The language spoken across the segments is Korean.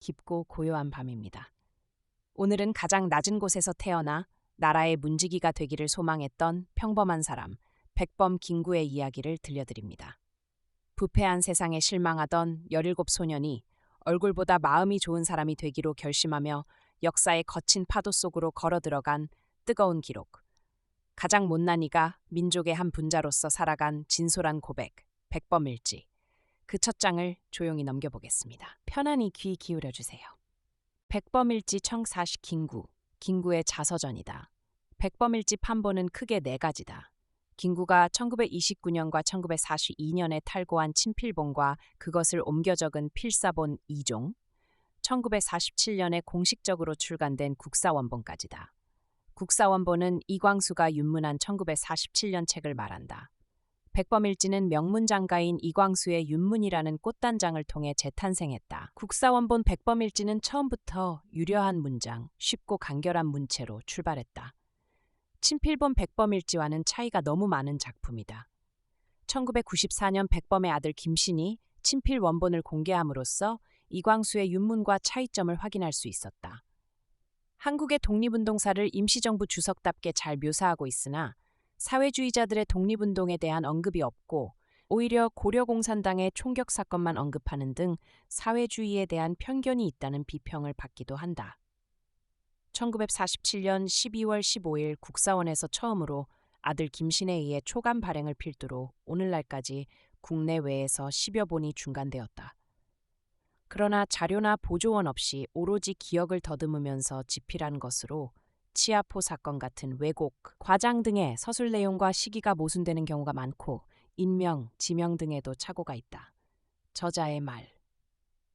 깊고 고요한 밤입니다. 오늘은 가장 낮은 곳에서 태어나 나라의 문지기가 되기를 소망했던 평범한 사람, 백범 김구의 이야기를 들려드립니다. 부패한 세상에 실망하던 17 소년이 얼굴보다 마음이 좋은 사람이 되기로 결심하며 역사의 거친 파도 속으로 걸어 들어간 뜨거운 기록. 가장 못난 이가 민족의 한 분자로서 살아간 진솔한 고백, 백범일지. 그 첫 장을 조용히 넘겨보겠습니다. 편안히 귀 기울여 주세요. 백범일지 청사시 김구, 김구의 자서전이다. 백범일지 판본은 크게 네 가지다. 김구가 1929년과 1942년에 탈고한 친필본과 그것을 옮겨 적은 필사본 2종, 1947년에 공식적으로 출간된 국사원본까지다. 국사원본은 이광수가 윤문한 1947년 책을 말한다. 백범일지는 명문장가인 이광수의 윤문이라는 꽃단장을 통해 재탄생했다. 국사원본 백범일지는 처음부터 유려한 문장, 쉽고 간결한 문체로 출발했다. 친필본 백범일지와는 차이가 너무 많은 작품이다. 1994년 백범의 아들 김신이 친필 원본을 공개함으로써 이광수의 윤문과 차이점을 확인할 수 있었다. 한국의 독립운동사를 임시정부 주석답게 잘 묘사하고 있으나 사회주의자들의 독립운동에 대한 언급이 없고 오히려 고려공산당의 총격 사건만 언급하는 등 사회주의에 대한 편견이 있다는 비평을 받기도 한다. 1947년 12월 15일 국사원에서 처음으로 아들 김신에 의해 초간 발행을 필두로 오늘날까지 국내외에서 10여 본이 중간되었다. 그러나 자료나 보조원 없이 오로지 기억을 더듬으면서 집필한 것으로 치아포 사건 같은 왜곡, 과장 등의 서술 내용과 시기가 모순되는 경우가 많고 인명, 지명 등에도 착오가 있다. 저자의 말.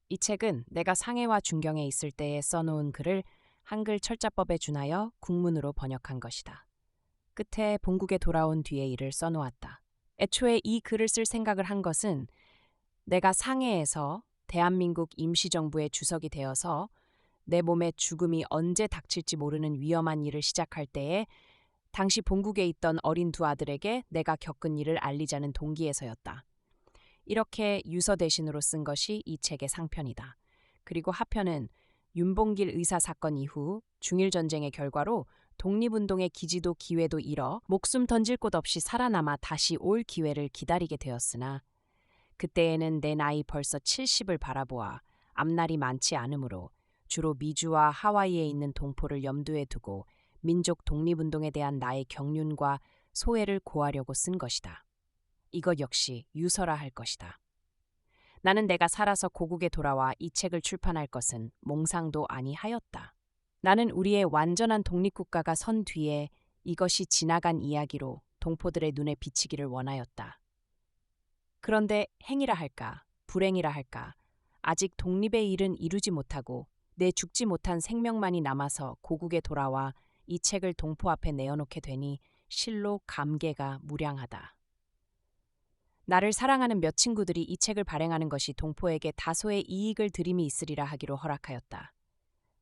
이 책은 내가 상해와 중경에 있을 때에 써놓은 글을 한글 철자법에 준하여 국문으로 번역한 것이다. 끝에 본국에 돌아온 뒤에 이를 써놓았다. 애초에 이 글을 쓸 생각을 한 것은 내가 상해에서 대한민국 임시정부의 주석이 되어서 내 몸에 죽음이 언제 닥칠지 모르는 위험한 일을 시작할 때에 당시 본국에 있던 어린 두 아들에게 내가 겪은 일을 알리자는 동기에서였다. 이렇게 유서 대신으로 쓴 것이 이 책의 상편이다. 그리고 하편은 윤봉길 의사 사건 이후 중일전쟁의 결과로 독립운동의 기지도 기회도 잃어 목숨 던질 곳 없이 살아남아 다시 올 기회를 기다리게 되었으나 그때에는 내 나이 벌써 70을 바라보아 앞날이 많지 않으므로 주로 미주와 하와이에 있는 동포를 염두에 두고 민족 독립운동에 대한 나의 경륜과 소회를 고하려고 쓴 것이다. 이것 역시 유서라 할 것이다. 나는 내가 살아서 고국에 돌아와 이 책을 출판할 것은 몽상도 아니하였다. 나는 우리의 완전한 독립국가가 선 뒤에 이것이 지나간 이야기로 동포들의 눈에 비치기를 원하였다. 그런데 행이라 할까, 불행이라 할까, 아직 독립의 일은 이루지 못하고 내 죽지 못한 생명만이 남아서 고국에 돌아와 이 책을 동포 앞에 내어놓게 되니 실로 감개가 무량하다. 나를 사랑하는 몇 친구들이 이 책을 발행하는 것이 동포에게 다소의 이익을 드림이 있으리라 하기로 허락하였다.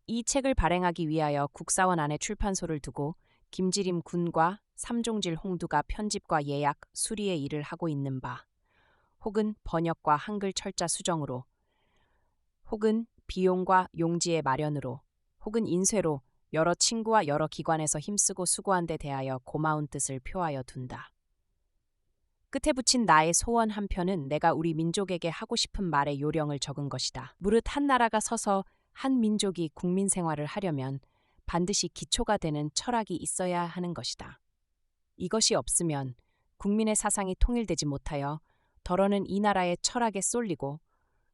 이 책을 발행하기 위하여 국사원 안에 출판소를 두고 김지림 군과 삼종질 홍두가 편집과 예약, 수리의 일을 하고 있는 바, 혹은 번역과 한글 철자 수정으로, 혹은 비용과 용지의 마련으로, 혹은 인쇄로 여러 친구와 여러 기관에서 힘쓰고 수고한 데 대하여 고마운 뜻을 표하여 둔다. 끝에 붙인 나의 소원 한 편은 내가 우리 민족에게 하고 싶은 말의 요령을 적은 것이다. 무릇 한 나라가 서서 한 민족이 국민 생활을 하려면 반드시 기초가 되는 철학이 있어야 하는 것이다. 이것이 없으면 국민의 사상이 통일되지 못하여 더러는 이 나라의 철학에 쏠리고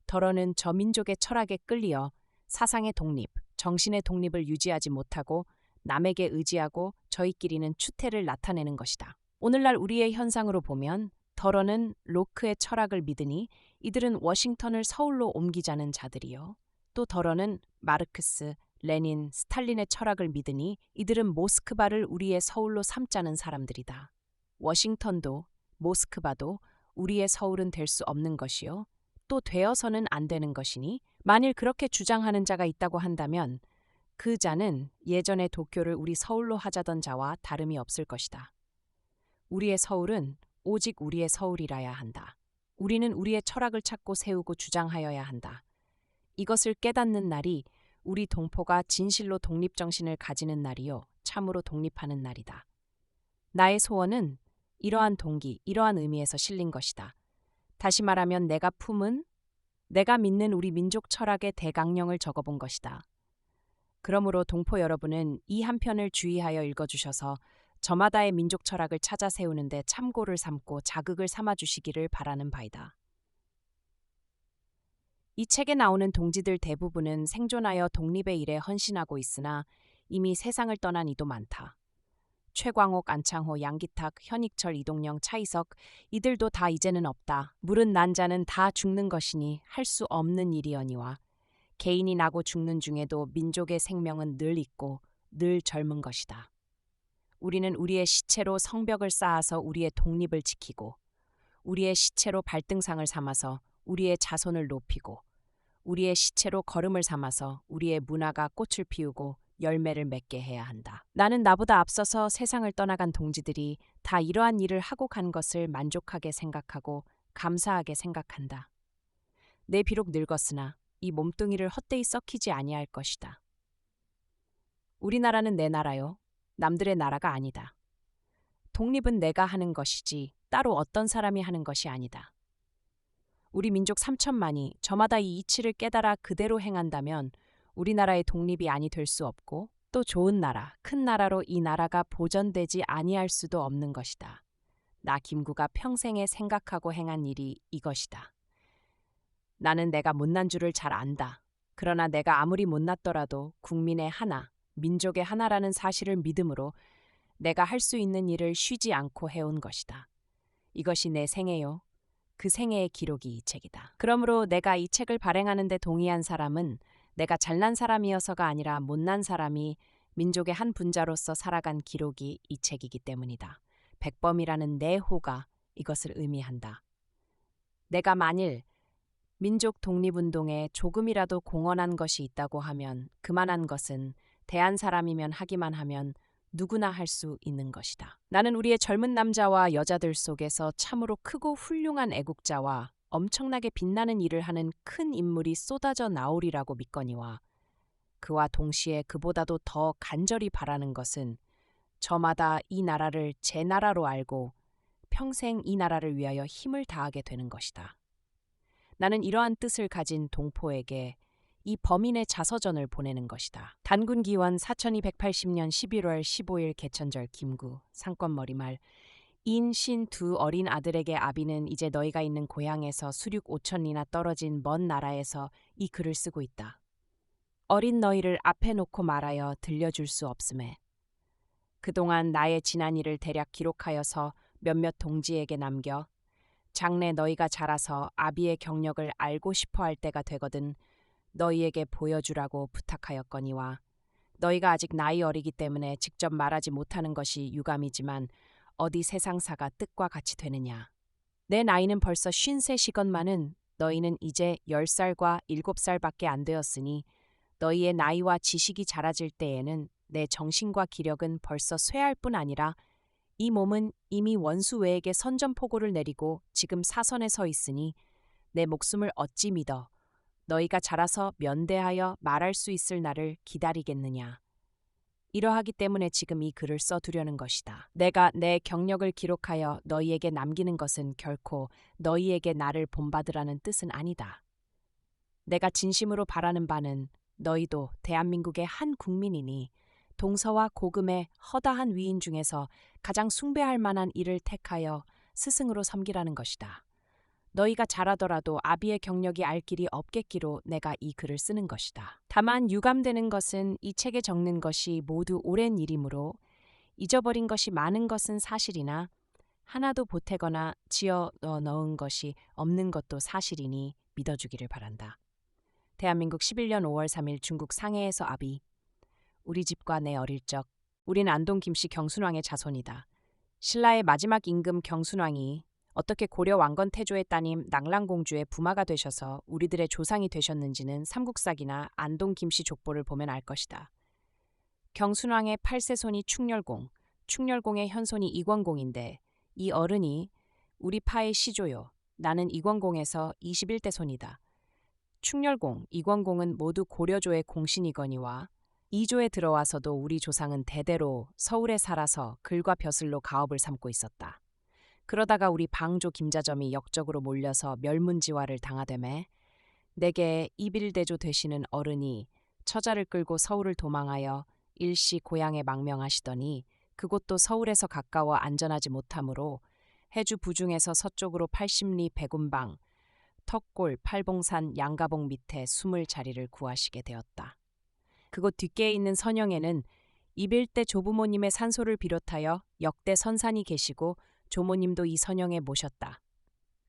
더러는 저 민족의 철학에 끌리어 사상의 독립, 정신의 독립을 유지하지 못하고 남에게 의지하고 저희끼리는 추태를 나타내는 것이다. 오늘날 우리의 현상으로 보면 더러는 로크의 철학을 믿으니 이들은 워싱턴을 서울로 옮기자는 자들이요. 또 더러는 마르크스, 레닌, 스탈린의 철학을 믿으니 이들은 모스크바를 우리의 서울로 삼자는 사람들이다. 워싱턴도 모스크바도 우리의 서울은 될 수 없는 것이요. 또 되어서는 안 되는 것이니 만일 그렇게 주장하는 자가 있다고 한다면 그 자는 예전에 도쿄를 우리 서울로 하자던 자와 다름이 없을 것이다. 우리의 서울은 오직 우리의 서울이라야 한다. 우리는 우리의 철학을 찾고 세우고 주장하여야 한다. 이것을 깨닫는 날이 우리 동포가 진실로 독립정신을 가지는 날이요, 참으로 독립하는 날이다. 나의 소원은 이러한 동기, 이러한 의미에서 실린 것이다. 다시 말하면 내가 품은, 내가 믿는 우리 민족 철학의 대강령을 적어본 것이다. 그러므로 동포 여러분은 이 한 편을 주의하여 읽어주셔서 저마다의 민족 철학을 찾아 세우는데 참고를 삼고 자극을 삼아주시기를 바라는 바이다. 이 책에 나오는 동지들 대부분은 생존하여 독립의 일에 헌신하고 있으나 이미 세상을 떠난 이도 많다. 최광옥, 안창호, 양기탁, 현익철, 이동영, 차이석, 이들도 다 이제는 없다. 물은 난 자는 다 죽는 것이니 할 수 없는 일이여니와 개인이 나고 죽는 중에도 민족의 생명은 늘 있고 늘 젊은 것이다. 우리는 우리의 시체로 성벽을 쌓아서 우리의 독립을 지키고 우리의 시체로 발등상을 삼아서 우리의 자손을 높이고 우리의 시체로 걸음을 삼아서 우리의 문화가 꽃을 피우고 열매를 맺게 해야 한다. 나는 나보다 앞서서 세상을 떠나간 동지들이 다 이러한 일을 하고 간 것을 만족하게 생각하고 감사하게 생각한다. 내 비록 늙었으나 이 몸뚱이를 헛되이 썩히지 아니할 것이다. 우리나라는 내 나라요, 남들의 나라가 아니다. 독립은 내가 하는 것이지 따로 어떤 사람이 하는 것이 아니다. 우리 민족 3천만이 저마다 이 이치를 깨달아 그대로 행한다면 우리나라의 독립이 아니 될 수 없고 또 좋은 나라, 큰 나라로 이 나라가 보전되지 아니할 수도 없는 것이다. 나 김구가 평생에 생각하고 행한 일이 이것이다. 나는 내가 못난 줄을 잘 안다. 그러나 내가 아무리 못났더라도 국민의 하나, 민족의 하나라는 사실을 믿음으로 내가 할 수 있는 일을 쉬지 않고 해온 것이다. 이것이 내 생애요. 그 생애의 기록이 이 책이다. 그러므로 내가 이 책을 발행하는 데 동의한 사람은 내가 잘난 사람이어서가 아니라 못난 사람이 민족의 한 분자로서 살아간 기록이 이 책이기 때문이다. 백범이라는 내 호가 이것을 의미한다. 내가 만일 민족 독립운동에 조금이라도 공헌한 것이 있다고 하면 그만한 것은 대한 사람이면 하기만 하면 누구나 할 수 있는 것이다. 나는 우리의 젊은 남자와 여자들 속에서 참으로 크고 훌륭한 애국자와 엄청나게 빛나는 일을 하는 큰 인물이 쏟아져 나오리라고 믿거니와 그와 동시에 그보다도 더 간절히 바라는 것은 저마다 이 나라를 제 나라로 알고 평생 이 나라를 위하여 힘을 다하게 되는 것이다. 나는 이러한 뜻을 가진 동포에게 이 범인의 자서전을 보내는 것이다. 단군기원 4280년 11월 15일 개천절 김구 상권머리말 인, 신 두 어린 아들에게 아비는 이제 너희가 있는 고향에서 수륙 5천리나 떨어진 먼 나라에서 이 글을 쓰고 있다. 어린 너희를 앞에 놓고 말하여 들려줄 수 없음에 그동안 나의 지난 일을 대략 기록하여서 몇몇 동지에게 남겨 장래 너희가 자라서 아비의 경력을 알고 싶어 할 때가 되거든 너희에게 보여주라고 부탁하였거니와 너희가 아직 나이 어리기 때문에 직접 말하지 못하는 것이 유감이지만 어디 세상사가 뜻과 같이 되느냐. 내 나이는 벌써 53이건만은 너희는 이제 10살과 7살밖에 안 되었으니 너희의 나이와 지식이 자라질 때에는 내 정신과 기력은 벌써 쇠할 뿐 아니라 이 몸은 이미 원수외에게 선전포고를 내리고 지금 사선에 서 있으니 내 목숨을 어찌 믿어 너희가 자라서 면대하여 말할 수 있을 날을 기다리겠느냐. 이러하기 때문에 지금 이 글을 써두려는 것이다. 내가 내 경력을 기록하여 너희에게 남기는 것은 결코 너희에게 나를 본받으라는 뜻은 아니다. 내가 진심으로 바라는 바는 너희도 대한민국의 한 국민이니 동서와 고금의 허다한 위인 중에서 가장 숭배할 만한 일을 택하여 스승으로 섬기라는 것이다. 너희가 잘하더라도 아비의 경력이 알 길이 없겠기로 내가 이 글을 쓰는 것이다. 다만 유감되는 것은 이 책에 적는 것이 모두 오랜 일이므로 잊어버린 것이 많은 것은 사실이나 하나도 보태거나 지어 넣은 것이 없는 것도 사실이니 믿어주기를 바란다. 대한민국 11년 5월 3일 중국 상해에서 아비. 우리 집과 내 어릴 적 우린 안동 김씨 경순왕의 자손이다. 신라의 마지막 임금 경순왕이 어떻게 고려 왕건 태조의 따님 낭랑공주의 부마가 되셔서 우리들의 조상이 되셨는지는 삼국사기나 안동 김씨 족보를 보면 알 것이다. 경순왕의 8세 손이 충렬공, 충렬공의 현손이 이권공인데 이 어른이 우리 파의 시조요. 나는 이권공에서 21대 손이다. 충렬공, 이권공은 모두 고려조의 공신이거니와 이조에 들어와서도 우리 조상은 대대로 서울에 살아서 글과 벼슬로 가업을 삼고 있었다. 그러다가 우리 방조 김자점이 역적으로 몰려서 멸문지화를 당하되매 내게 이빌대조 되시는 어른이 처자를 끌고 서울을 도망하여 일시 고향에 망명하시더니 그곳도 서울에서 가까워 안전하지 못하므로 해주 부중에서 서쪽으로 80리 백운방, 턱골, 팔봉산, 양가봉 밑에 숨을 자리를 구하시게 되었다. 그곳 뒷계에 있는 선영에는 이빌대 조부모님의 산소를 비롯하여 역대 선산이 계시고 조모님도 이 선영에 모셨다.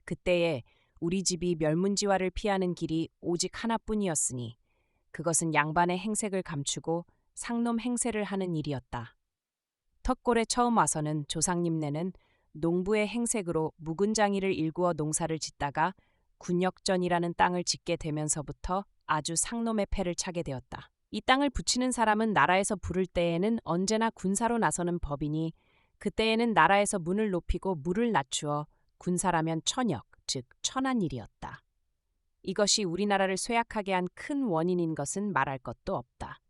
그때에 우리 집이 멸문지화를 피하는 길이 오직 하나뿐이었으니 그것은 양반의 행색을 감추고 상놈 행세를 하는 일이었다. 턱골에 처음 와서는 조상님네는 농부의 행색으로 묵은장이를 일구어 농사를 짓다가 군역전이라는 땅을 짓게 되면서부터 아주 상놈의 패를 차게 되었다. 이 땅을 붙이는 사람은 나라에서 부를 때에는 언제나 군사로 나서는 법이니 그때에는 나라에서 문을 높이고 물을 낮추어 군사라면 천역, 즉 천한 일이었다. 이것이 우리나라를 쇠약하게 한 큰 원인인 것은 말할 것도 없다.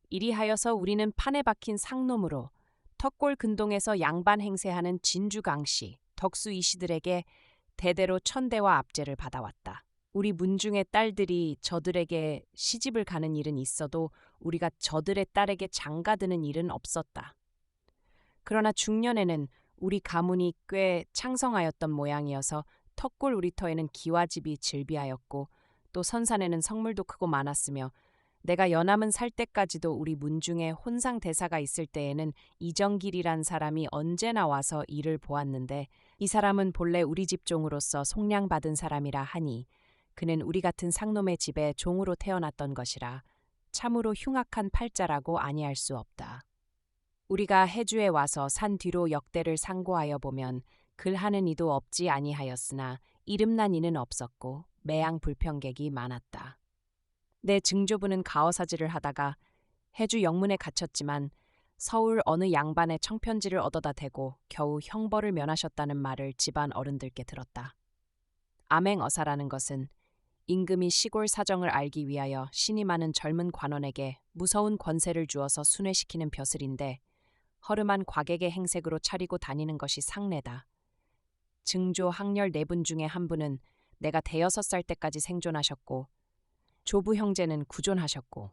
이리하여서 우리는 판에 박힌 상놈으로 턱골 근동에서 양반 행세하는 진주 강씨, 덕수 이씨들에게 대대로 천대와 압제를 받아왔다. 우리 문중의 딸들이 저들에게 시집을 가는 일은 있어도 우리가 저들의 딸에게 장가드는 일은 없었다. 그러나 중년에는 우리 가문이 꽤 창성하였던 모양이어서 턱골 우리터에는 기와집이 즐비하였고 또 선산에는 성물도 크고 많았으며 내가 연암은 살 때까지도 우리 문중에 혼상 대사가 있을 때에는 이정길이란 사람이 언제나 와서 일을 보았는데 이 사람은 본래 우리 집 종으로서 속량받은 사람이라 하니 그는 우리 같은 상놈의 집에 종으로 태어났던 것이라 참으로 흉악한 팔자라고 아니할 수 없다. 우리가 해주에 와서 산 뒤로 역대를 상고하여 보면 글하는 이도 없지 아니하였으나 이름난 이는 없었고 매양 불평객이 많았다. 내 증조부는 가어사지를 하다가 해주 영문에 갇혔지만 서울 어느 양반의 청편지를 얻어다 대고 겨우 형벌을 면하셨다는 말을 집안 어른들께 들었다. 암행어사라는 것은 임금이 시골 사정을 알기 위하여 신이 많은 젊은 관원에게 무서운 권세를 주어서 순회시키는 벼슬인데 허름한 과객의 행색으로 차리고 다니는 것이 상례다. 증조 학렬 4분 중에 한 분은 내가 6살 때까지 생존하셨고 조부 형제는 구존하셨고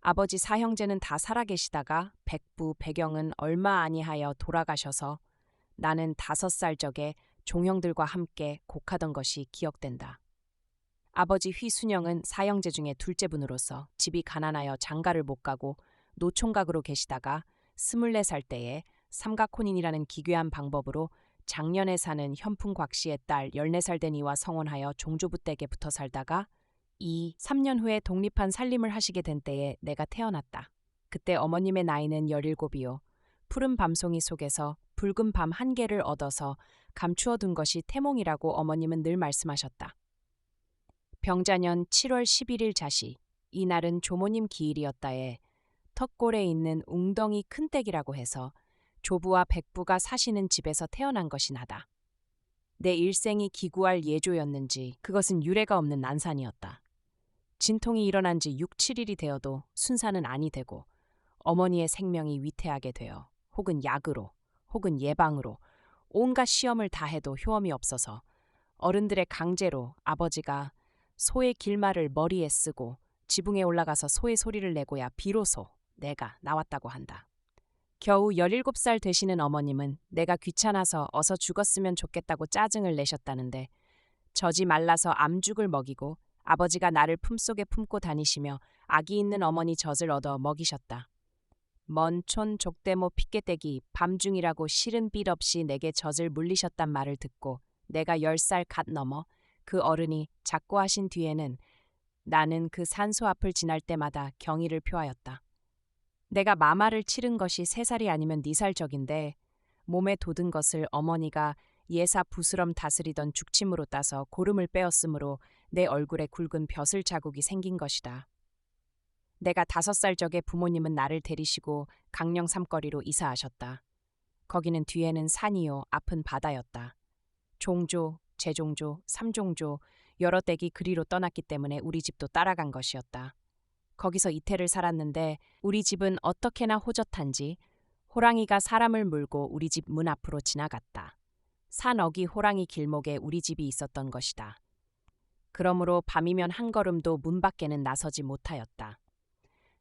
아버지 사형제는 다 살아계시다가 백부 백영은 얼마 아니하여 돌아가셔서 나는 5살 적에 종형들과 함께 곡하던 것이 기억된다. 아버지 휘순영은 사형제 중에 둘째 분으로서 집이 가난하여 장가를 못 가고 노총각으로 계시다가 24살 때에 삼각혼인이라는 기괴한 방법으로 장년에 사는 현풍 곽씨의 딸 14살 된 이와 성혼하여 종조부 댁에 붙어 살다가 3년 후에 독립한 살림을 하시게 된 때에 내가 태어났다. 그때 어머님의 나이는 17이요. 푸른 밤송이 속에서 붉은 밤 한 개를 얻어서 감추어 둔 것이 태몽이라고 어머님은 늘 말씀하셨다. 병자년 7월 11일 자시, 이날은 조모님 기일이었다에 턱골에 있는 웅덩이 큰댁이라고 해서 조부와 백부가 사시는 집에서 태어난 것이 나다. 내 일생이 기구할 예조였는지 그것은 유례가 없는 난산이었다. 진통이 일어난 지 6, 7일이 되어도 순산은 아니 되고 어머니의 생명이 위태하게 되어 혹은 약으로 혹은 예방으로 온갖 시험을 다 해도 효험이 없어서 어른들의 강제로 아버지가 소의 길말을 머리에 쓰고 지붕에 올라가서 소의 소리를 내고야 비로소 내가 나왔다고 한다. 겨우 17살 되시는 어머님은 내가 귀찮아서 어서 죽었으면 좋겠다고 짜증을 내셨다는데 젖이 말라서 암죽을 먹이고 아버지가 나를 품속에 품고 다니시며 아기 있는 어머니 젖을 얻어 먹이셨다. 먼 촌 족대모 핏개떼기 밤중이라고 싫은 삘 없이 내게 젖을 물리셨단 말을 듣고 내가 10살 갓 넘어 그 어른이 작고하신 뒤에는 나는 그 산소 앞을 지날 때마다 경의를 표하였다. 내가 마마를 치른 것이 3살이 아니면 4살 적인데 몸에 돋은 것을 어머니가 예사 부스럼 다스리던 죽침으로 따서 고름을 빼었으므로 내 얼굴에 굵은 벼슬 자국이 생긴 것이다. 내가 5살 적에 부모님은 나를 데리시고 강령 삼거리로 이사하셨다. 거기는 뒤에는 산이요 앞은 바다였다. 종조, 제종조, 삼종조, 여러 댁이 그리로 떠났기 때문에 우리 집도 따라간 것이었다. 거기서 이태를 살았는데 우리 집은 어떻게나 호젓한지 호랑이가 사람을 물고 우리 집 문 앞으로 지나갔다. 산어기 호랑이 길목에 우리 집이 있었던 것이다. 그러므로 밤이면 한 걸음도 문 밖에는 나서지 못하였다.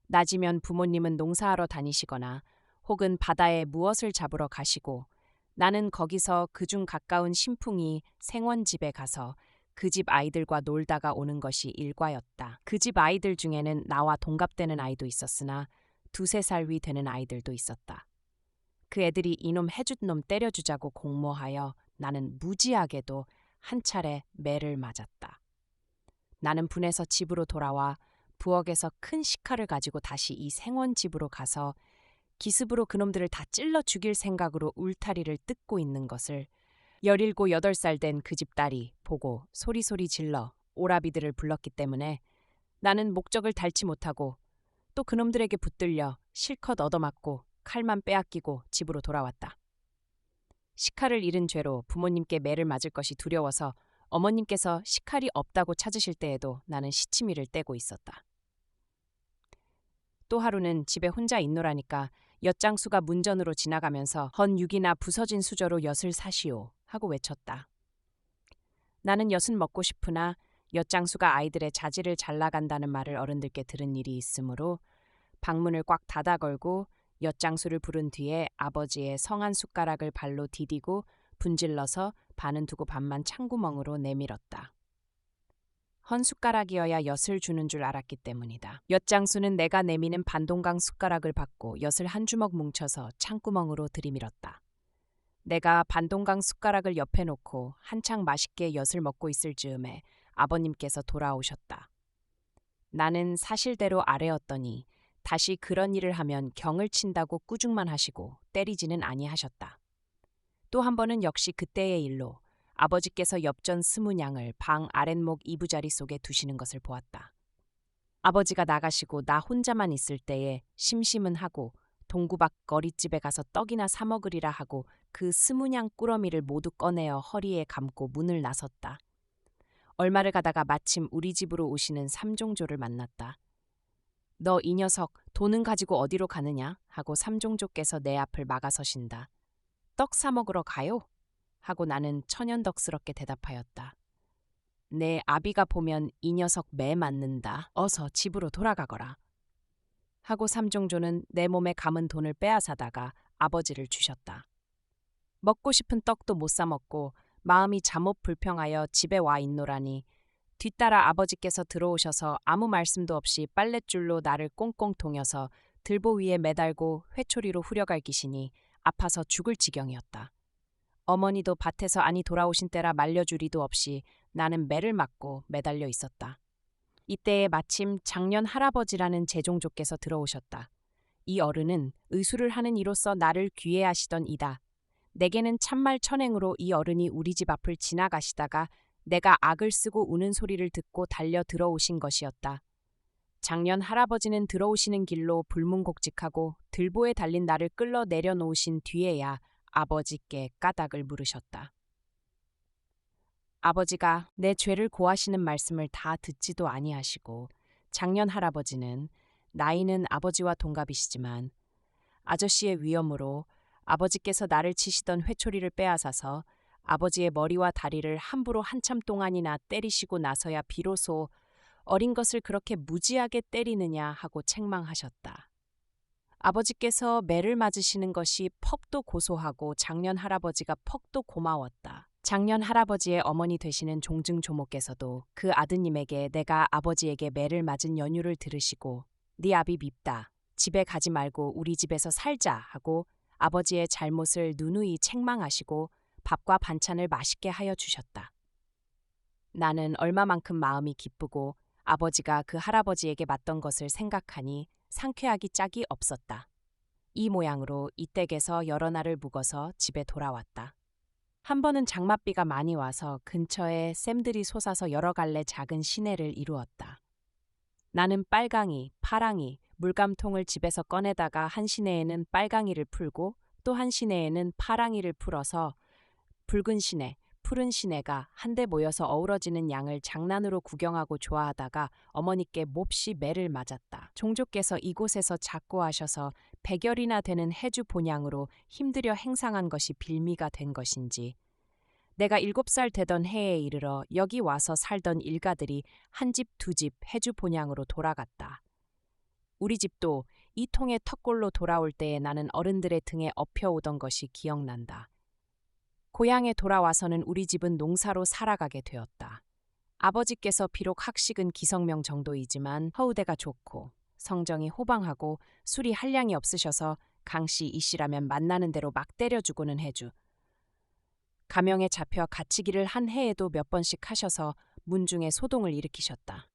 낮이면 부모님은 농사하러 다니시거나 혹은 바다에 무엇을 잡으러 가시고 나는 거기서 그중 가까운 신풍이 생원집에 가서 그 집 아이들과 놀다가 오는 것이 일과였다. 그 집 아이들 중에는 나와 동갑되는 아이도 있었으나 2~3살 위 되는 아이들도 있었다. 그 애들이 이놈 해준 놈 때려주자고 공모하여 나는 무지하게도 한 차례 매를 맞았다. 나는 분해서 집으로 돌아와 부엌에서 큰 식칼을 가지고 다시 이 생원집으로 가서 기습으로 그놈들을 다 찔러 죽일 생각으로 울타리를 뜯고 있는 것을 17, 8살 된 그 집 딸이 보고 소리소리 질러 오라비들을 불렀기 때문에 나는 목적을 달치 못하고 또 그놈들에게 붙들려 실컷 얻어맞고 칼만 빼앗기고 집으로 돌아왔다. 식칼을 잃은 죄로 부모님께 매를 맞을 것이 두려워서 어머님께서 식칼이 없다고 찾으실 때에도 나는 시치미를 떼고 있었다. 또 하루는 집에 혼자 있노라니까 엿장수가 문전으로 지나가면서 헌 육이나 부서진 수저로 엿을 사시오 하고 외쳤다. 나는 엿은 먹고 싶으나 엿장수가 아이들의 자질을 잘 나간다는 말을 어른들께 들은 일이 있으므로 방문을 꽉 닫아 걸고 엿장수를 부른 뒤에 아버지의 성한 숟가락을 발로 디디고 분질러서 반은 두고 반만 창구멍으로 내밀었다. 헌 숟가락이어야 엿을 주는 줄 알았기 때문이다. 엿장수는 내가 내미는 반동강 숟가락을 받고 엿을 한 주먹 뭉쳐서 창구멍으로 들이밀었다. 내가 반동강 숟가락을 옆에 놓고 한창 맛있게 엿을 먹고 있을 즈음에 아버님께서 돌아오셨다. 나는 사실대로 아뢰었더니 다시 그런 일을 하면 경을 친다고 꾸중만 하시고 때리지는 아니하셨다. 또 한 번은 역시 그때의 일로 아버지께서 엽전 20냥을 방 아랫목 이부자리 속에 두시는 것을 보았다. 아버지가 나가시고 나 혼자만 있을 때에 심심은 하고 동구박 거리집에 가서 떡이나 사 먹으리라 하고 그 20냥 꾸러미를 모두 꺼내어 허리에 감고 문을 나섰다. 얼마를 가다가 마침 우리 집으로 오시는 삼종조를 만났다. 너 이 녀석 돈은 가지고 어디로 가느냐? 하고 삼종조께서 내 앞을 막아서신다. 떡 사 먹으러 가요? 하고 나는 천연덕스럽게 대답하였다. 내 아비가 보면 이 녀석 매 맞는다. 어서 집으로 돌아가거라. 하고 삼종조는 내 몸에 감은 돈을 빼앗아다가 아버지를 주셨다. 먹고 싶은 떡도 못 사 먹고 마음이 잠옷 불평하여 집에 와 있노라니 뒤따라 아버지께서 들어오셔서 아무 말씀도 없이 빨랫줄로 나를 꽁꽁 동여서 들보 위에 매달고 회초리로 후려갈 기시니 아파서 죽을 지경이었다. 어머니도 밭에서 아니 돌아오신 때라 말려주리도 없이 나는 매를 맞고 매달려 있었다. 이때에 마침 장년 할아버지라는 제종조께서 들어오셨다. 이 어른은 의술을 하는 이로써 나를 귀해하시던 이다. 내게는 참말 천행으로 이 어른이 우리 집 앞을 지나가시다가 내가 악을 쓰고 우는 소리를 듣고 달려 들어오신 것이었다. 장년 할아버지는 들어오시는 길로 불문곡직하고 들보에 달린 나를 끌러 내려놓으신 뒤에야 아버지께 까닭을 물으셨다. 아버지가 내 죄를 고하시는 말씀을 다 듣지도 아니하시고 장년 할아버지는 나이는 아버지와 동갑이시지만 아저씨의 위엄으로 아버지께서 나를 치시던 회초리를 빼앗아서 아버지의 머리와 다리를 함부로 한참 동안이나 때리시고 나서야 비로소 어린 것을 그렇게 무지하게 때리느냐 하고 책망하셨다. 아버지께서 매를 맞으시는 것이 퍽도 고소하고 장년 할아버지가 퍽도 고마웠다. 장년 할아버지의 어머니 되시는 종증조모께서도 그 아드님에게 내가 아버지에게 매를 맞은 연유를 들으시고 네 아비 밉다. 집에 가지 말고 우리 집에서 살자 하고 아버지의 잘못을 누누이 책망하시고 밥과 반찬을 맛있게 하여 주셨다. 나는 얼마만큼 마음이 기쁘고 아버지가 그 할아버지에게 맞던 것을 생각하니 상쾌하기 짝이 없었다. 이 모양으로 이 댁에서 여러 날을 묵어서 집에 돌아왔다. 한 번은 장맛비가 많이 와서 근처에 샘들이 솟아서 여러 갈래 작은 시내를 이루었다. 나는 빨강이, 파랑이, 물감통을 집에서 꺼내다가 한 시내에는 빨강이를 풀고 또 한 시내에는 파랑이를 풀어서 붉은 시내, 푸른 시내가 한데 모여서 어우러지는 양을 장난으로 구경하고 좋아하다가 어머니께 몹시 매를 맞았다. 종조께서 이곳에서 작고하셔서 100열이나 되는 해주 본향으로 힘들여 행상한 것이 빌미가 된 것인지 내가 7살 되던 해에 이르러 여기 와서 살던 일가들이 한 집 두 집 해주 본향으로 돌아갔다. 우리 집도 이 통의 턱골로 돌아올 때에 나는 어른들의 등에 업혀오던 것이 기억난다. 고향에 돌아와서는 우리 집은 농사로 살아가게 되었다. 아버지께서 비록 학식은 기성명 정도이지만 허우대가 좋고 성정이 호방하고 술이 한량이 없으셔서 강씨 이씨라면 만나는 대로 막 때려주고는 해주. 가명에 잡혀 갇히기를 한 해에도 몇 번씩 하셔서 문중에 소동을 일으키셨다.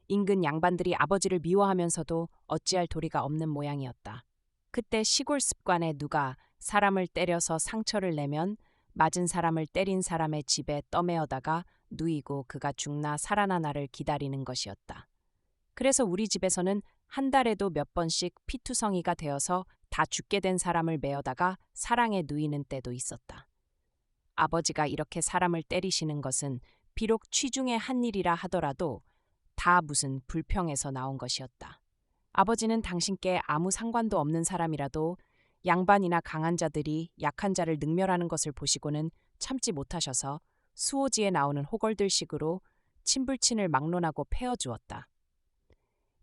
인근 양반들이 아버지를 미워하면서도 어찌할 도리가 없는 모양이었다. 그때 시골 습관에 누가 사람을 때려서 상처를 내면 맞은 사람을 때린 사람의 집에 떠매어다가 누이고 그가 죽나 살아나나를 기다리는 것이었다. 그래서 우리 집에서는 한 달에도 몇 번씩 피투성이가 되어서 다 죽게 된 사람을 메어다가 사랑에 누이는 때도 있었다. 아버지가 이렇게 사람을 때리시는 것은 비록 취중의 한 일이라 하더라도 다 무슨 불평에서 나온 것이었다. 아버지는 당신께 아무 상관도 없는 사람이라도 양반이나 강한 자들이 약한 자를 능멸하는 것을 보시고는 참지 못하셔서 수오지에 나오는 호걸들식으로 친불친을 막론하고 패어주었다.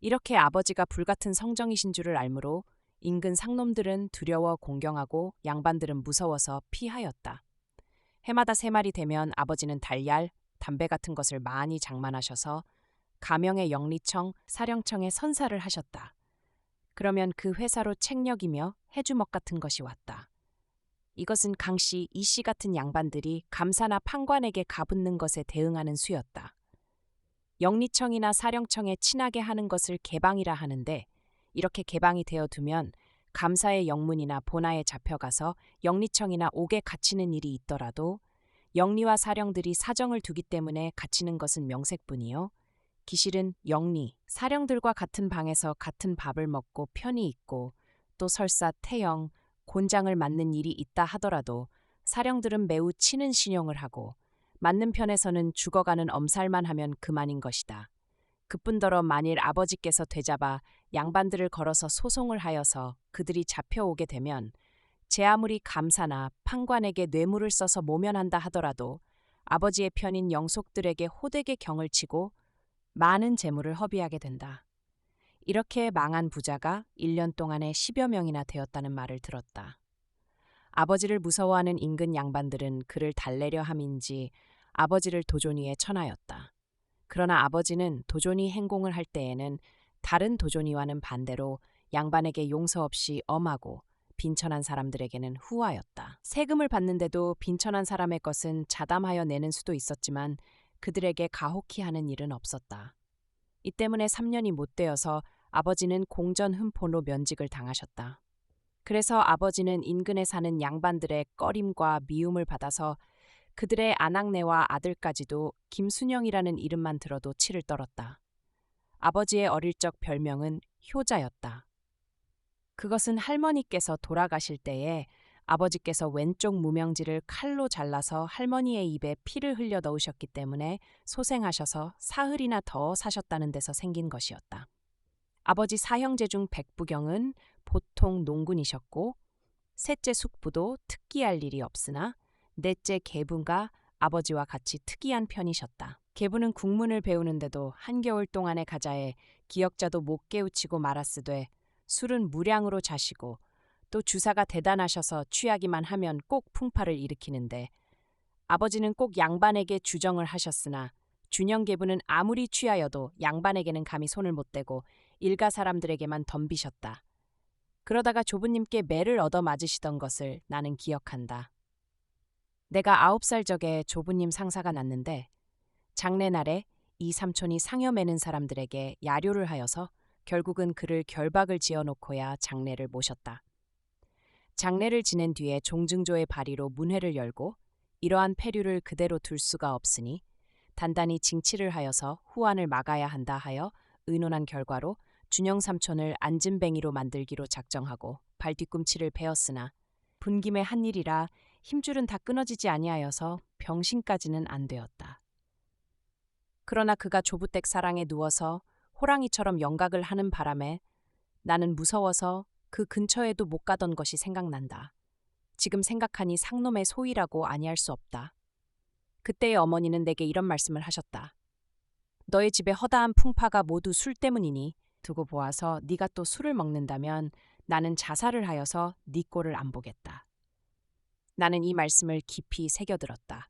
이렇게 아버지가 불같은 성정이신 줄을 알므로 인근 상놈들은 두려워 공경하고 양반들은 무서워서 피하였다. 해마다 3말이 되면 아버지는 달걀, 담배 같은 것을 많이 장만하셔서 가명의 영리청, 사령청에 선사를 하셨다. 그러면 그 회사로 책력이며 해주먹 같은 것이 왔다. 이것은 강씨, 이씨 같은 양반들이 감사나 판관에게 가붙는 것에 대응하는 수였다. 영리청이나 사령청에 친하게 하는 것을 개방이라 하는데 이렇게 개방이 되어두면 감사의 영문이나 본하에 잡혀가서 영리청이나 옥에 갇히는 일이 있더라도 영리와 사령들이 사정을 두기 때문에 갇히는 것은 명색뿐이요. 기실은 영리, 사령들과 같은 방에서 같은 밥을 먹고 편히 있고 또 설사 태영, 곤장을 맞는 일이 있다 하더라도 사령들은 매우 치는 신용을 하고 맞는 편에서는 죽어가는 엄살만 하면 그만인 것이다. 그뿐더러 만일 아버지께서 되잡아 양반들을 걸어서 소송을 하여서 그들이 잡혀오게 되면 제 아무리 감사나 판관에게 뇌물을 써서 모면한다 하더라도 아버지의 편인 영속들에게 호되게 경을 치고 많은 재물을 허비하게 된다. 이렇게 망한 부자가 1년 동안에 10여 명이나 되었다는 말을 들었다. 아버지를 무서워하는 인근 양반들은 그를 달래려 함인지 아버지를 도존이에 천하였다. 그러나 아버지는 도존이 행공을 할 때에는 다른 도존이와는 반대로 양반에게 용서 없이 엄하고 빈천한 사람들에게는 후하였다. 세금을 받는데도 빈천한 사람의 것은 자담하여 내는 수도 있었지만 그들에게 가혹히 하는 일은 없었다. 이 때문에 3년이 못 되어서 아버지는 공전 흠포로 면직을 당하셨다. 그래서 아버지는 인근에 사는 양반들의 꺼림과 미움을 받아서 그들의 아낙네와 아들까지도 김순영이라는 이름만 들어도 치를 떨었다. 아버지의 어릴 적 별명은 효자였다. 그것은 할머니께서 돌아가실 때에 아버지께서 왼쪽 무명지를 칼로 잘라서 할머니의 입에 피를 흘려 넣으셨기 때문에 소생하셔서 사흘이나 더 사셨다는 데서 생긴 것이었다. 아버지 사형제 중 백부경은 보통 농군이셨고 셋째 숙부도 특기할 일이 없으나 넷째 계부가 아버지와 같이 특이한 편이셨다. 계부는 국문을 배우는데도 한겨울 동안의 가자에 기역자도 못 깨우치고 말았으되 술은 무량으로 자시고 또 주사가 대단하셔서 취하기만 하면 꼭 풍파를 일으키는데 아버지는 꼭 양반에게 주정을 하셨으나 준영계부는 아무리 취하여도 양반에게는 감히 손을 못 대고 일가 사람들에게만 덤비셨다. 그러다가 조부님께 매를 얻어 맞으시던 것을 나는 기억한다. 내가 9살 적에 조부님 상사가 났는데 장례날에 이 삼촌이 상여 매는 사람들에게 야료를 하여서 결국은 그를 결박을 지어놓고야 장례를 모셨다. 장례를 지낸 뒤에 종증조의 발의로 문회를 열고 이러한 폐류를 그대로 둘 수가 없으니 단단히 징치를 하여서 후환을 막아야 한다 하여 의논한 결과로 준영 삼촌을 앉은뱅이로 만들기로 작정하고 발뒤꿈치를 베었으나 분김의 한 일이라 힘줄은 다 끊어지지 아니하여서 병신까지는 안 되었다. 그러나 그가 조부댁 사랑에 누워서 호랑이처럼 영각을 하는 바람에 나는 무서워서 그 근처에도 못 가던 것이 생각난다. 지금 생각하니 상놈의 소위라고 아니할 수 없다. 그때의 어머니는 내게 이런 말씀을 하셨다. 너의 집에 허다한 풍파가 모두 술 때문이니 두고 보아서 네가 또 술을 먹는다면 나는 자살을 하여서 네 꼴을 안 보겠다. 나는 이 말씀을 깊이 새겨들었다.